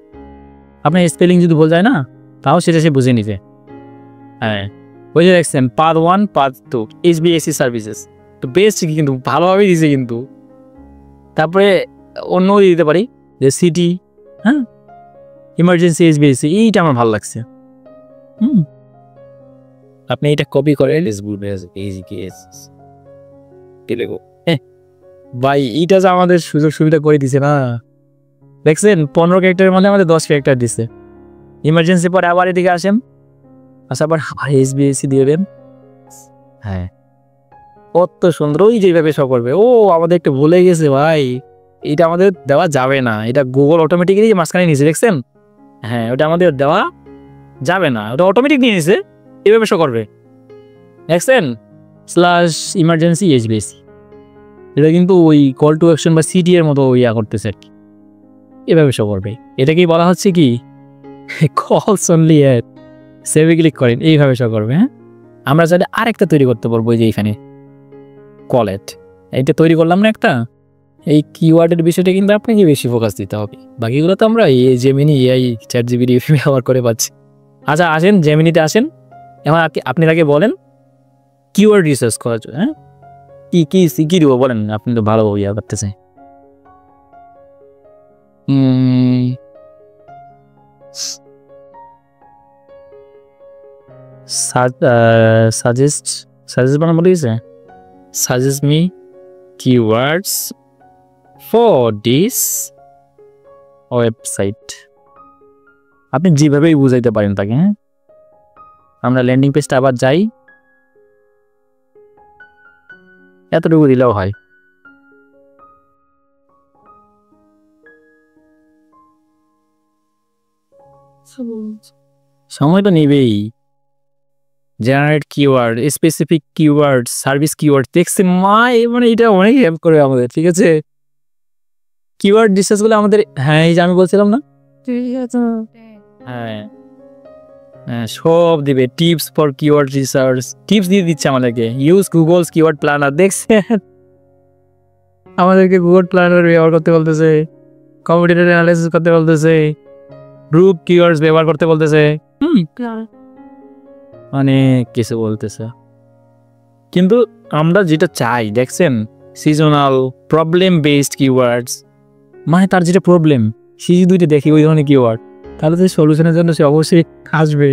আপনার স্পেলিং যদি ভুল যায় না, তাও সেটা সে বুঝে নিতে। হ্যাঁ, ওই যে দেখছেন পাথ 1 পাথ 2 HBAC সার্ভিসেস, তো বেস্ট কিন্তু ভালোভাবেই দিছে। কিন্তু তারপরে অন্যও দিতে পারি যে সিটি, হ্যাঁ, ইমার্জেন্সি HBAC, এইটা আমার ভালো লাগছে। আপনি এটা কপি করে ভাই, এইটা যে আমাদের সুযোগ সুবিধা করে দিছে না, দেখছেন 15 ক্যারেক্টারের মধ্যে আমাদের 10 ক্যারেক্টার দিছে। ইমার্জেন্সি পরে আবার এদিকে আসেন, আসার পর আবার HBAC দিয়ে দেন। হ্যাঁ, কত সুন্দর, ওই যেভাবে সব করবে। ও আমাদের একটু ভুলে গেছে ভাই, এটা আমাদের দেওয়া যাবে না, এটা গুগল অটোমেটিক্যালি মাঝখানে নিয়েছে, দেখছেন? হ্যাঁ, ওটা আমাদের দেওয়া যাবে না, ওটা অটোমেটিক নিয়ে নিয়েছে, এভাবে শো করবে, দেখছেন? /emergency HBAC, এটা কিন্তু ওই কল টু অ্যাকশন বা সিটি এর মতো ইয়া করতেছে আর কি, এভাবে শো করবে। এটাকেই বলা হচ্ছে কি কলস অনলি অ্যাড, সেভে ক্লিক করেন, এইভাবে শো করবে। হ্যাঁ, আমরা চাইলে আরেকটা তৈরি করতে পারবো, যে এইখানে কল অ্যাড, এইটা তৈরি করলাম না একটা। এই কিওয়ার্ডের বিষয়টা কিন্তু আপনাকে বেশি ফোকাস দিতে হবে, বাকিগুলো তো আমরা এই জেমিনি AI ChatGPT ব্যবহার করে পাচ্ছি। আচ্ছা আসেন, জেমিনিতে আসেন, এখন আপনি আগে বলেন কিওয়ার্ড রিসার্চ করার জন্য। হ্যাঁ, কি দেবো বলেন, আপনি তো ভালো ইয়া করতেছেন। সাজেস্ট বানান বলে দিয়েছে, suggest me keywords for this website, আপনি যেভাবেই বুঝাইতে পারেন তাকে। হ্যাঁ, আমরা ল্যান্ডিং পেজটা আবার যাই, এতটুকু দিলেও হয়। সময় তো নেবেই। Generate keyword, specific keyword, service keyword, দেখছেন মানে এটা অনেক হেল্প করবে আমাদের। ঠিক আছে, কিওয়ার্ড রিসার্চগুলো আমাদের, হ্যাঁ এই যে আমি বলছিলাম না, হ্যাঁ সব দিবে। Tips for keyword research, tips দিয়ে দিচ্ছে আমাদেরকে। ইউজ গুগলস কিওয়ার্ড প্ল্যানার, দেখছেন আমাদেরকে গুগল প্ল্যানার ব্যবহার করতে বলতেছে, কম্পিটিটর অ্যানালাইসিস করতে বলতেছে, গ্রুপ কিওয়ার্ডস ব্যবহার করতে বলতেছে, মানে কিছু বলতেছে। কিন্তু আমরা যেটা চাই, দেখছেন, সিজনাল, প্রবলেম বেসড কিওয়ার্ডস, মানে তার যেটা প্রবলেম সে যদি দেখি ওই ধরনের কিওয়ার্ড, তাহলে তো সলিউশনের জন্য সে অবশ্যই আসবে।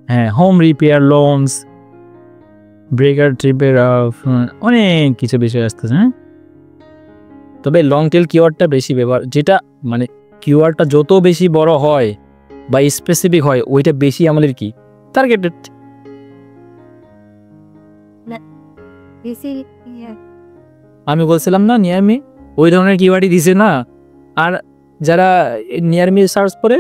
হ্যাঁ, হোম রিপেয়ার, লোনস, ব্রেকার ট্রিপের, অনেক কিছু বিষয় আসতেছে। হ্যাঁ, তবে লং টেল কিওয়ার্ডটা বেশি ব্যবহার, যেটা মানে কিওয়ার্ডটা যত বেশি বড় হয় বা স্পেসিফিক হয়, ওইটা বেশি আমাদের কি টার্গেটেড। আমি বলছিলাম না নিয়ারমি, ওই ধরনের কিওয়ার্ডই দিছে না। আর যারা নিয়ারমি সার্চ করে,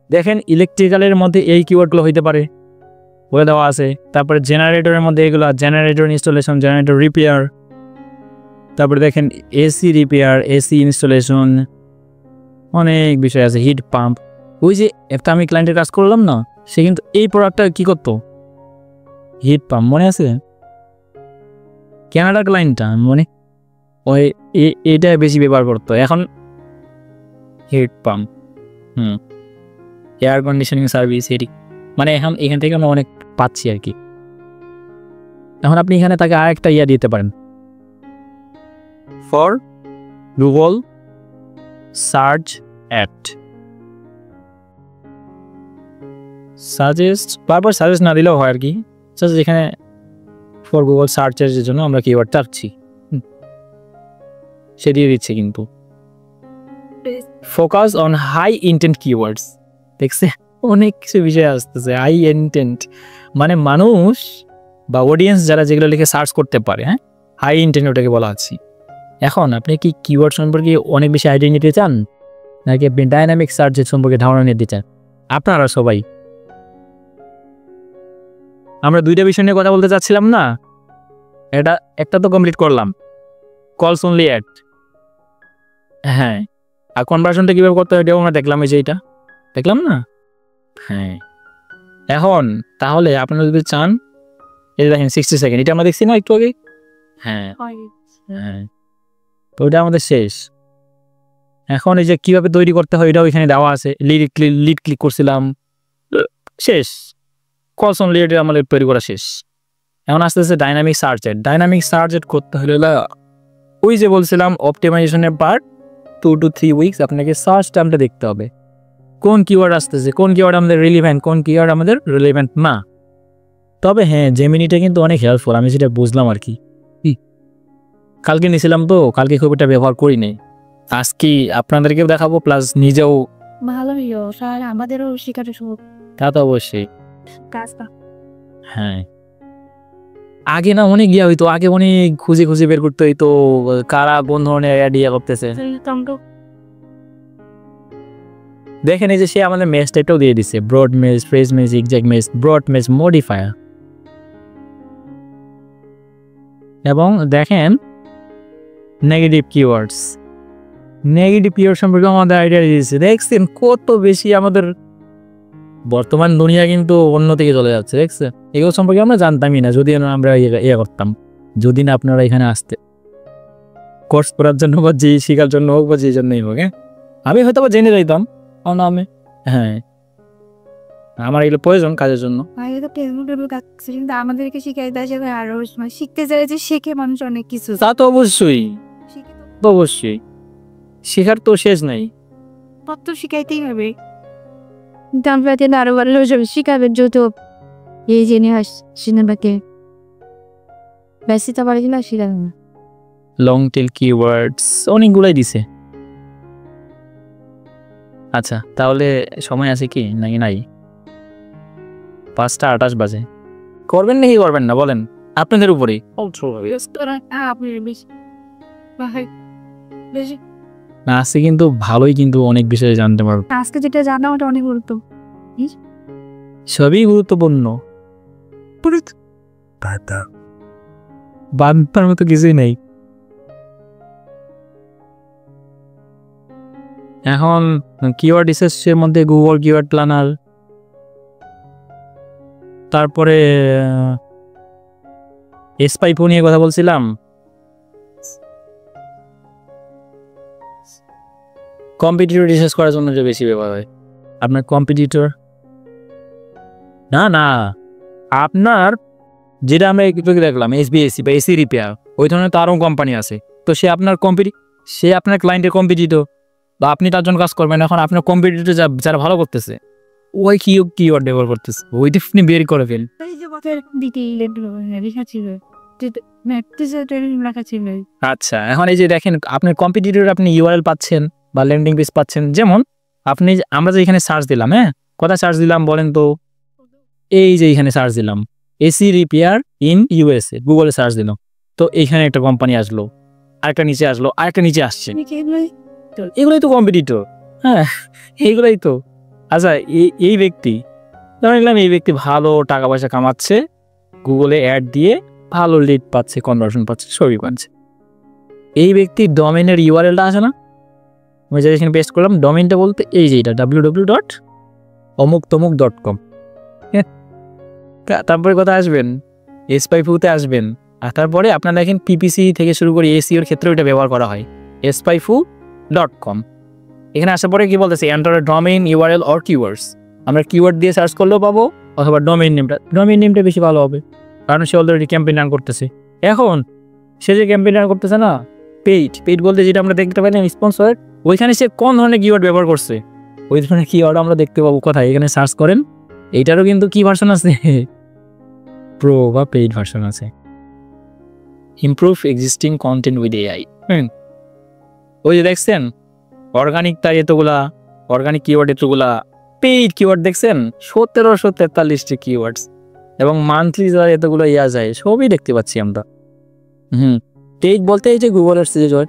দেখেন ইলেকট্রিক্যালের মধ্যে এই কিওয়ার্ডগুলো হইতে পারে, বলে দেওয়া আছে। তারপরে জেনারেটরের মধ্যে এগুলো, জেনারেটর ইনস্টলেশন, জেনারেটর রিপেয়ার, তারপরে দেখেন এসি রিপেয়ার, এসি ইনস্টলেশন, অনেক বিষয় আছে। হিট পাম্প, ওই যে একটা আমি ক্লায়েন্টের কাজ করলাম না, সে কিন্তু এই প্রোডাক্টটা কি করতো, হিট পাম্প, মনে আছে? ক্যানাডার ক্লায়েন্টটা, মানে ওই এটা বেশি ব্যবহার করতো। এখন heat pump, air conditioning service, এটি মানে এখন এখান থেকে আমরা অনেক পাচ্ছি আর কি। এখন আপনি এখানে তাকে আরেকটা ইয়া দিতে পারেন, for Google search at suggest, বারবার সাজেস্ট না দিলেও হয় আর কি, জাস্ট এখানে ফর গুগল সার্চের জন্য আমরা কিওয়ার্ড চাচ্ছি, সে দিয়ে দিচ্ছে। কিন্তু focus on high intent keywords, দেখছে অনেক কিছু বিষয় আসতেছে। হাই ইন্টেন্ট মানে মানুষ বা অডিয়েন্স যারা যেগুলো লিখে সার্চ করতে পারে, হ্যাঁ, হাই ইন্টেন্ট ওটাকে বলা হচ্ছে। এখন আপনি কি কিওয়ার্ড সম্পর্কে অনেক বেশি আইডিয়া নিতে চান, নাকি আপনি ডাইনামিক সার্চের সম্পর্কে ধারণা নিতে চান? আপনারা সবাই, আমরা দুইটা বিষয় নিয়ে কথা বলতে চাচ্ছিলাম না, এটা একটা তো কমপ্লিট করলাম, কলস অনলি অ্যাড, হ্যাঁ, আর কনভার্সনটা কীভাবে করতে হয় এটাও আমরা দেখলাম, এই যে এটা দেখলাম না, হ্যাঁ। এখন তাহলে আপনারা যদি চান, এই দেখেন 60 সেকেন্ড, এটা আমরা দেখছি না একটু আগে, হ্যাঁ হ্যাঁ, তো ওইটা আমাদের শেষ। এখন এই যে কীভাবে তৈরি করতে হয় এটাও এখানে দেওয়া আছে, লিড ক্লিক করছিলাম, শেষ। কলস অনলি অ্যাড আমাদের তৈরি করা শেষ। এখন আস্তে আস্তে dynamic search add, dynamic search add করতে হলে ওই যে বলছিলাম অপটিমাইজেশনের পার্ট 2 to 3 উইকস আপনাকে সার্চ টার্মটা দেখতে হবে, কোন কিওয়ার্ড আসতেছে, কোন কিওয়ার্ড আমাদের রিলিভেন্ট, কোন কিওয়ার্ড আমাদের রিলিভেন্ট না। তবে হ্যাঁ, জেমিনিটা কিন্তু অনেক হেল্পফুল, আমি সেটা বুঝলাম আর কি। কালকে নিয়েছিলাম তো, কালকে খুব একটা ব্যবহার করি নাই, আজকে আপনাদেরকেও দেখাবো, প্লাস নিজেও ভালোই স্যার, আমাদেরও শেখার সুযোগ। তা তো অবশ্যই, কাজটা হ্যাঁ। আগে না অনেক গিয়া হইতো, আগে অনেক খুঁজে খুঁজে বের করতে হইতো কারা কোন ধরনের অ্যাড ইয়া করতেছে। দেখেন এই যে সে আমাদের মেজ টাইপটাও দিয়ে দিচ্ছে, ব্রড মেজ, ফ্রেজ মেজ, এক্সাক্ট মেজ, ব্রড মেজ, মডিফায়ার। এবং দেখেন নেগেটিভ কিওয়ার্ডস, নেগেটিভ কিওয়ার্ড সম্পর্কে আমাদের আইডিয়া দিয়েছে। দেখছেন কত বেশি আমাদের বর্তমান দুনিয়া কিন্তু অন্য দিকে চলে যাচ্ছে, দেখছেন এগুলো সম্পর্কে আমরা জানতামই না, যদি না আমরা ইয়ে করতাম, যদি না আপনারা এখানে আসতে কোর্স করার জন্য বা যে শেখার জন্য হোক বা যে জন্যই হোক, হ্যাঁ, আমি হয়তো বা জেনে যাইতাম, আমি হ্যাঁ, আমার এগুলো প্রয়োজন কাজের জন্য। কিন্তু আমাদেরকে শিখাই দেয় যে আরো শিখতে চাই, যে শেখে মানুষ অনেক কিছু। তা তো অবশ্যই, অবশ্যই শেখার তো শেষ নাই, তত শিখাইতেই হবে। আমরা আরো ভালো শিখাবেন যত এই জেনে সিনেমাকে বেশি তো পারি না শিখাবে না। লং টেল কিওয়ার্ডস অনেকগুলাই দিছে। আচ্ছা তাহলে সময় আছে কি নাকি নাই? 5:28 বাজে, করবেন নাকি করবেন না বলেন, আপনাদের উপরেই। না আজকে কিন্তু ভালোই, কিন্তু অনেক বিষয়ে জানতে পারবো। আজকে যেটা জানা ওটা অনেক গুরুত্ব, সবই গুরুত্বপূর্ণ, বান্তার মতো কিছুই নেই। এখন কিওয়ার্ড রিসার্চের মধ্যে গুগল কিওয়ার্ড প্ল্যানার, তারপরে এসপাইপো নিয়ে কথা বলছিলাম, কম্পিটিটর রিসার্চ করার জন্য যে বেশি ব্যবহার হয়। আপনার কম্পিটিটর না না আপনার যেটা আমরা একটু দেখলাম এসবিএসসি বা এসি রিপেয়ার, ওই ধরনের তো আরও কোম্পানি আছে, তো সে আপনার সে আপনার ক্লায়েন্টের কম্পিটিটর বা আপনি তার জন্য কাজ করবেন। এখন আপনার কম্পিটিটর যারা ভালো করতেছে ওই কিওয়ার্ড ব্যবহার করতেছে, ওইটা আপনি বের করে ফেল। আচ্ছা এখন এই যে দেখেন আপনার কম্পিটিটর, আপনি ইউআরএল পাচ্ছেন বা ল্যান্ডিং পেজ পাচ্ছেন। যেমন আমরা যে এখানে সার্চ দিলাম, হ্যাঁ কথা সার্চ দিলাম বলেন তো, এই যে এখানে সার্চ দিলাম এসি রিপেয়ার ইন ইউএসএ, গুগলে সার্চ দিলাম, তো এইখানে একটা কোম্পানি আসলো, আরেকটা নিচে আসলো, আরেকটা নিচে আসছে, এগুলোই তো কম্পিটিটর। হ্যাঁ এইগুলোই তো। আচ্ছা এই ব্যক্তি ধরলাম, এই ব্যক্তি ভালো টাকা পয়সা কামাচ্ছে, গুগলে অ্যাড দিয়ে ভালো লিড পাচ্ছে, কনভার্সন পাচ্ছে, সবই পাচ্ছে। এই ব্যক্তির ডোমেনের ইউআরএলটা আছে না, আমি যে এখানে পেস্ট করলাম, ডোমেনটা বলতে এই যে এটা www.omuktomuk.com। তারপরে কোথায় আসবেন, এসপাইফুতে আসবেন, আর তারপরে আপনার দেখেন পিপিসি থেকে শুরু করে এসিওর ক্ষেত্রে ওইটা ব্যবহার করা হয়, espaifu.com। এখানে আসার পরে কি বলতেছে, enter domain URL or keywords. আমরা কিওয়ার্ড দিয়ে সার্চ করলেও পাবো, অথবা ডোমেইন নেমটা বেশি ভালো হবে, কারণ সে অলরেডি ক্যাম্পেইন রান করতেছে। এখন সে যে ক্যাম্পেইন রান করতেছে না, পেইড বলতে যেটা আমরা দেখতে পাই না স্পন্সর, ওইখানে সে কোন ধরনের কিওয়ার্ড ব্যবহার করছে ওই ধরনের কিওয়ার্ড আমরা দেখতে পাবো কোথায়, এখানে সার্চ করেন। এইটারও কিন্তু কি ভার্সন আছে, প্রো বা পেইড ভার্সন আছে। Improve existing content with AI. ওই যে দেখছেন অর্গানিক, তাই এতগুলা অর্গানিক কিওয়ার্ড, এতগুলা পেইড কিওয়ার্ড দেখছেন 1743টি কিওয়ার্ডস, এবং মান্থলি যারা এতগুলো ইয়া যায় সবই দেখতে পাচ্ছি আমরা। পেইড বলতে এই যে গুগল এর যে জয়,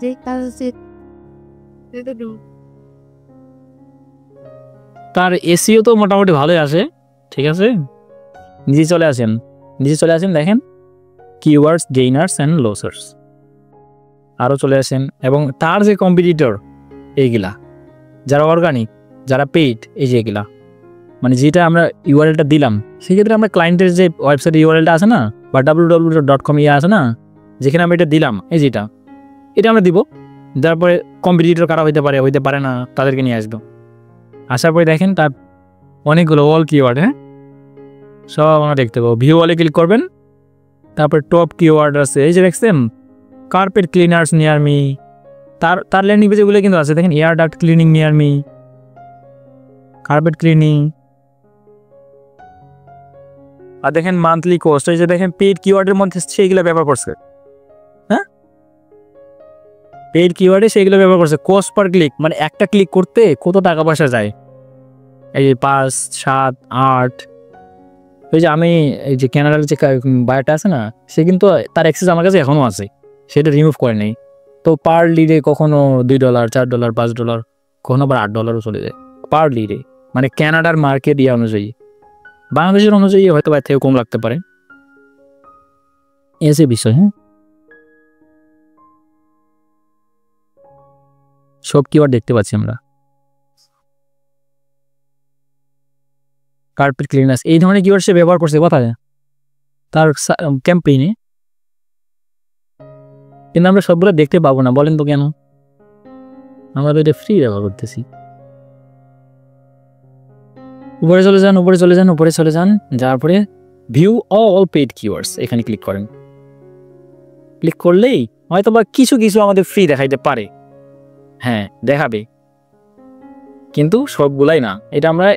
তার এসিও তো মোটামুটি ভালোই আসে, ঠিক আছে। নিচে চলে আসেন দেখেন কিওয়ার্ডস গেইনার্স অ্যান্ড লসার্স, আরও চলে আসেন, এবং তার যে কম্পিটিটর এইগুলা, যারা অর্গানিক, যারা পেইড, এই যে এগুলা মানে যেটা আমরা ইউআরএলটা দিলাম, সেক্ষেত্রে আমরা ক্লায়েন্টের যে ওয়েবসাইট ইউআরএলটা আছে না, বা www.com ইয়ে আছে না, যেখানে আমরা এটা দিলাম, এই যেটা এটা আমরা দিব, তারপরে কম্পিটিটর কারা হইতে পারে না, তাদেরকে নিয়ে আসবো। আসার পরে দেখেন তার অনেকগুলো অল কিওয়ার্ড, সব আমরা দেখতে পাবো। ভিউ অলে ক্লিক করবেন, তারপর টপ কিওয়ার্ড আছে, এই যে দেখছেন কার্পেট ক্লিনার্স নিয়ার মি, তার ল্যান্ডিং পেজগুলো কিন্তু আছে, দেখেন air duct cleaning near me, carpet cleaning. আর দেখেন মান্থলি কোস্ট, এই যে দেখেন পেইড কিওয়ার্ডের মধ্যে সেইগুলো ব্যবহার করছে, পেইড কিওয়ার্ডে সেইগুলো ব্যবহার করছে। কোস্ট পার ক্লিক মানে একটা ক্লিক করতে কত টাকা পয়সা যায়, এই যে 5, 7, 8। ওই যে আমি এই যে ক্যানাডার যে বায়োটা আছে না, সে কিন্তু তার অ্যাক্সেস আমার কাছে এখনও আছে, সেটা রিমুভ করে নেই। তো পার লিডে কখনো $2, $4, $5, কখনো আবার $8 চলে যায় পার লিডে, মানে ক্যানাডার মার্কেট ইয়ে অনুযায়ী। বাংলাদেশের অনুযায়ী হয়তো বা থেকে কম লাগতে পারে, এসে বিষয়। সব কিওয়ার্ড দেখতে পাচ্ছি আমরা। কার্পেট ক্লিনার্স এই ধরনের কিওয়ার্ড সে ব্যবহার করছে কোথায়, তার ক্যাম্পেইনে, কিন্তু আমরা সবগুলো দেখতে পাবো না, বলেন তো কেন? আমরা তো এটা ফ্রি ব্যবহার করতেছি। উপরে চলে যান, যাওয়ার পরে ভিউ অল পেইড কিওয়ার্ডস, এখানে ক্লিক করেন। ক্লিক করলেই হয়তো বা কিছু আমাদের ফ্রি দেখাইতে পারে, হ্যাঁ দেখাবে, কিন্তু সবগুলাই না। এটা আমরা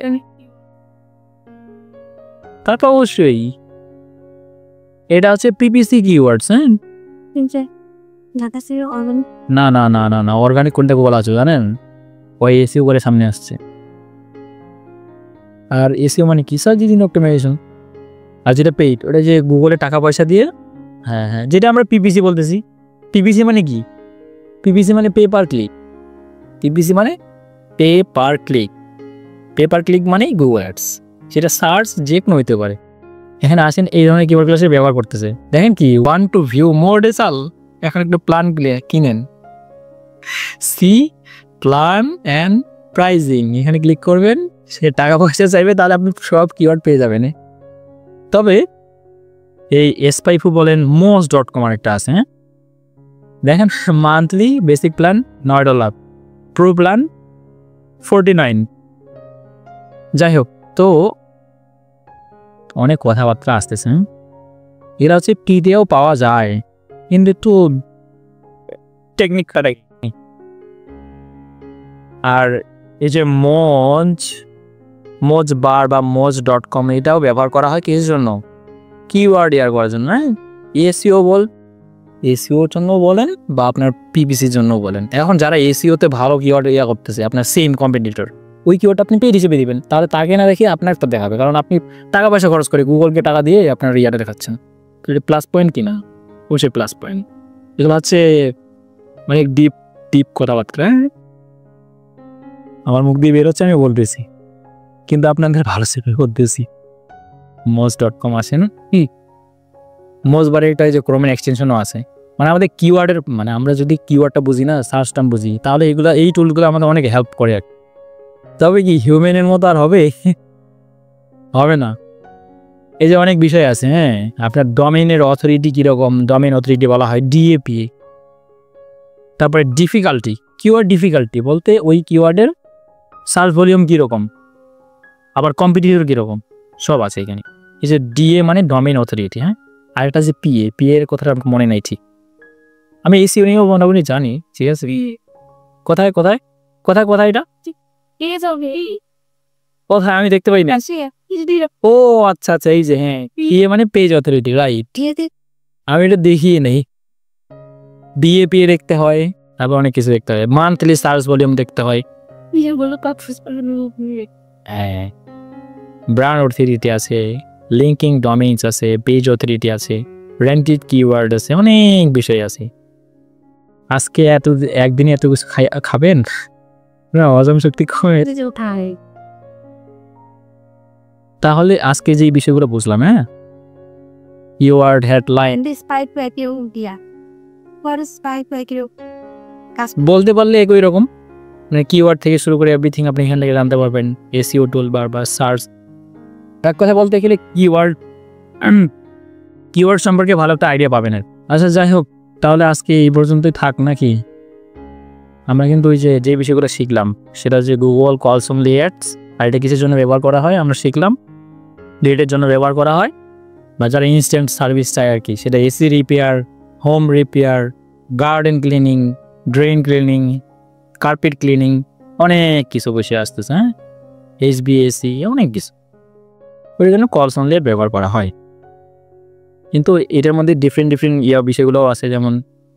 তারপর অবশ্যই এটা হচ্ছে পিপিসি কিওয়ার্ডস। না অর্গানিক কোনটা বলা আছে জানেন, ওই এসিও করে সামনে আসছে। আর এসিও মানে কি, সার্চ ইঞ্জিন অপটিমাইজেশন। আর যেটা পেইড ওটা যে গুগলে টাকা পয়সা দিয়ে, হ্যাঁ যেটা আমরা পিপিসি বলতেছি। পিপিসি মানে কি, পিপিসি মানে পে পার ক্লিক, পিপিসি মানে পে পার ক্লিক মানে গুগল অ্যাডস, সেটা সার্চ যে কোনো হইতে পারে। এখানে আসেন এই ধরনের কিওয়ার্ড ক্লাসে ব্যবহার করতেছে। দেখেন কি ওয়ান টু ভিউ মোর রেজাল, এখন একটা প্ল্যান কিনেন, সি প্ল্যান অ্যান্ড প্রাইজিং, এখানে ক্লিক করবেন, সে টাকা পয়সা চাইবে, তাহলে আপনি সব কিওয়ার্ড পেয়ে যাবেন। তবে এই এসপাইফু বলেন moz.com আর একটা আছে, দেখেন monthly basic plan $9, pro plan 49। যাই হোক, তো অনেক কথাবার্তা আসতেছে। এরা হচ্ছে টিতেও পাওয়া যায়, কিন্তু একটু টেকনিক খাটাই। আর এই যে মোজ বার বা moz.com এটাও ব্যবহার করা হয় কিসের জন্য, কিওয়ার্ড ইয়ার করার জন্য, হ্যাঁ এসিওর জন্য বলেন বা আপনার পিপিসির জন্য বলেন। এখন যারা এসিওতে ভালো কিওয়ার্ড ইয়া করতেছে, আপনার সেম কম্পিটিটর, ওই কিওয়ার্ডটা আপনি পেইড হিসেবে দিবেন, তাহলে তাকে না দেখে আপনার তো দেখাবে, কারণ আপনি টাকা পয়সা খরচ করে গুগলকে টাকা দিয়ে আপনার ইয়াটা দেখাচ্ছেন। তো এটা প্লাস পয়েন্ট কিনা, অবশ্যই প্লাস পয়েন্ট। এগুলো হচ্ছে মানে ডিপ কথাবার্তা, আমার মুখ দিয়ে বেরোচ্ছে, আমি বলতেছি, কিন্তু আপনাদের ভালো সেভাবে করতেছি। moz.com আসেন, মোজ বারে এটা যে ক্রোমের এক্সটেনশনও আছে, মানে আমাদের কিওয়ার্ডের, মানে আমরা যদি কিওয়ার্ডটা বুঝি না, সার্চ টার্ম বুঝি, তাহলে এই টুলগুলো আমাদের অনেক হেল্প করে। তবে কি হিউম্যানের মতো আর হবে না। এই যে অনেক বিষয় আছে, হ্যাঁ আপনার ডোমেইনের অথরিটি কীরকম, ডোমেইন অথরিটি বলা হয় DAP। তারপরে ডিফিকাল্টি, কিওয়ার্ড ডিফিকাল্টি বলতে ওই কিওয়ার্ডের সার্চ ভলিউম কীরকম, আবার কম্পিটিটর কীরকম, সব আছে এখানে। এই যে DA মানে ডোমেইন অথরিটি, হ্যাঁ, আর এটা যে PA এর কথাটা মনে নাই ঠিক। আমি এসিও নিয়েও মোটামুটি জানি, ঠিক আছে। কোথায় কোথায় কোথায় কোথায় এটা কোথায় আমি দেখতে পাই না। ও আচ্ছা আচ্ছা, এই যে হ্যাঁ, ইয়ে মানে পেজ অথরিটি, রাইট। আমি এটা দেখিয়ে নেই। ডিএপি দেখতে হয়, তারপর অনেক কিছু দেখতে হয়, মান্থলি সার্চ ভলিউম দেখতে হয়। হ্যাঁ, ব্র্যান্ড অথরিটি আছে, লিঙ্কিং ডোমেইনস আছে, পেজ অথরিটি আছে, র্যাঙ্কেড কিওয়ার্ড আছে, অনেক বিষয় আছে। আজকে একদিনে এত কিছু খাবেন না, হজম শক্তি কমে। তাহলে আজকে যে বিষয়গুলো বুঝলাম, হ্যাঁ, কিওয়ার্ড, হেডলাইন বলতে পারলে একই রকম, মানে কিওয়ার্ড থেকে শুরু করে এভরিথিং আপনি এখান থেকে জানতে পারবেন। এসইও টুলবার বা সার্চ, এক কথা বলতে গেলে কিওয়ার্ড সম্পর্কে ভালো একটা আইডিয়া পাবেন। আচ্ছা যাই হোক, তাহলে আজকে এই পর্যন্তই থাক নাকি? আমরা কিন্তু ওই যে বিষয়গুলো শিখলাম, সেটা যে গুগল কলস অনলি অ্যাডস, আর এটা কিসের জন্য ব্যবহার করা হয় আমরা শিখলাম, ডেটের জন্য ব্যবহার করা হয়, বা যারা ইনস্ট্যান্ট সার্ভিস চায় আর কি, সেটা AC repair, home repair, garden cleaning, drain cleaning, carpet cleaning, অনেক কিছু বসে আসতেছে। হ্যাঁ, HVAC, অনেক কিছু, ওই জন্য কলস অনলি অ্যাড ব্যবহার করা হয়। কিন্তু এটার মধ্যে ডিফারেন্ট বিষয়গুলোও আছে, যেমন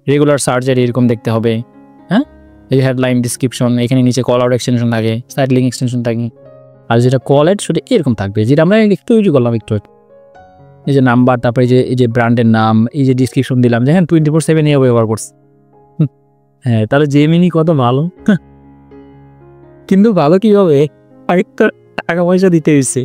রেগুলার সার্চের এরকম দেখতে হবে। হ্যাঁ, এই হেডলাইন, ডিসক্রিপশন, এখানে নিচে কল আউট এক্সটেনশন থাকে, সাইড লিঙ্ক এক্সটেনশন থাকে, আর যেটা কল অ্যাড সেটা এরকম থাকবে, যেটা আমরা একটু তৈরি করলাম একটু। এই যে নাম্বার, তারপরে এই যে ব্র্যান্ডের নাম, এই যে ডিসক্রিপশন দিলাম যে হ্যাঁ 24/7 এও ব্যবহার করছে। হ্যাঁ, তাহলে জেমিনি কত ভালো, কিন্তু ভালো কীভাবে, আরেকটা টাকা পয়সা দিতে হয়েছে।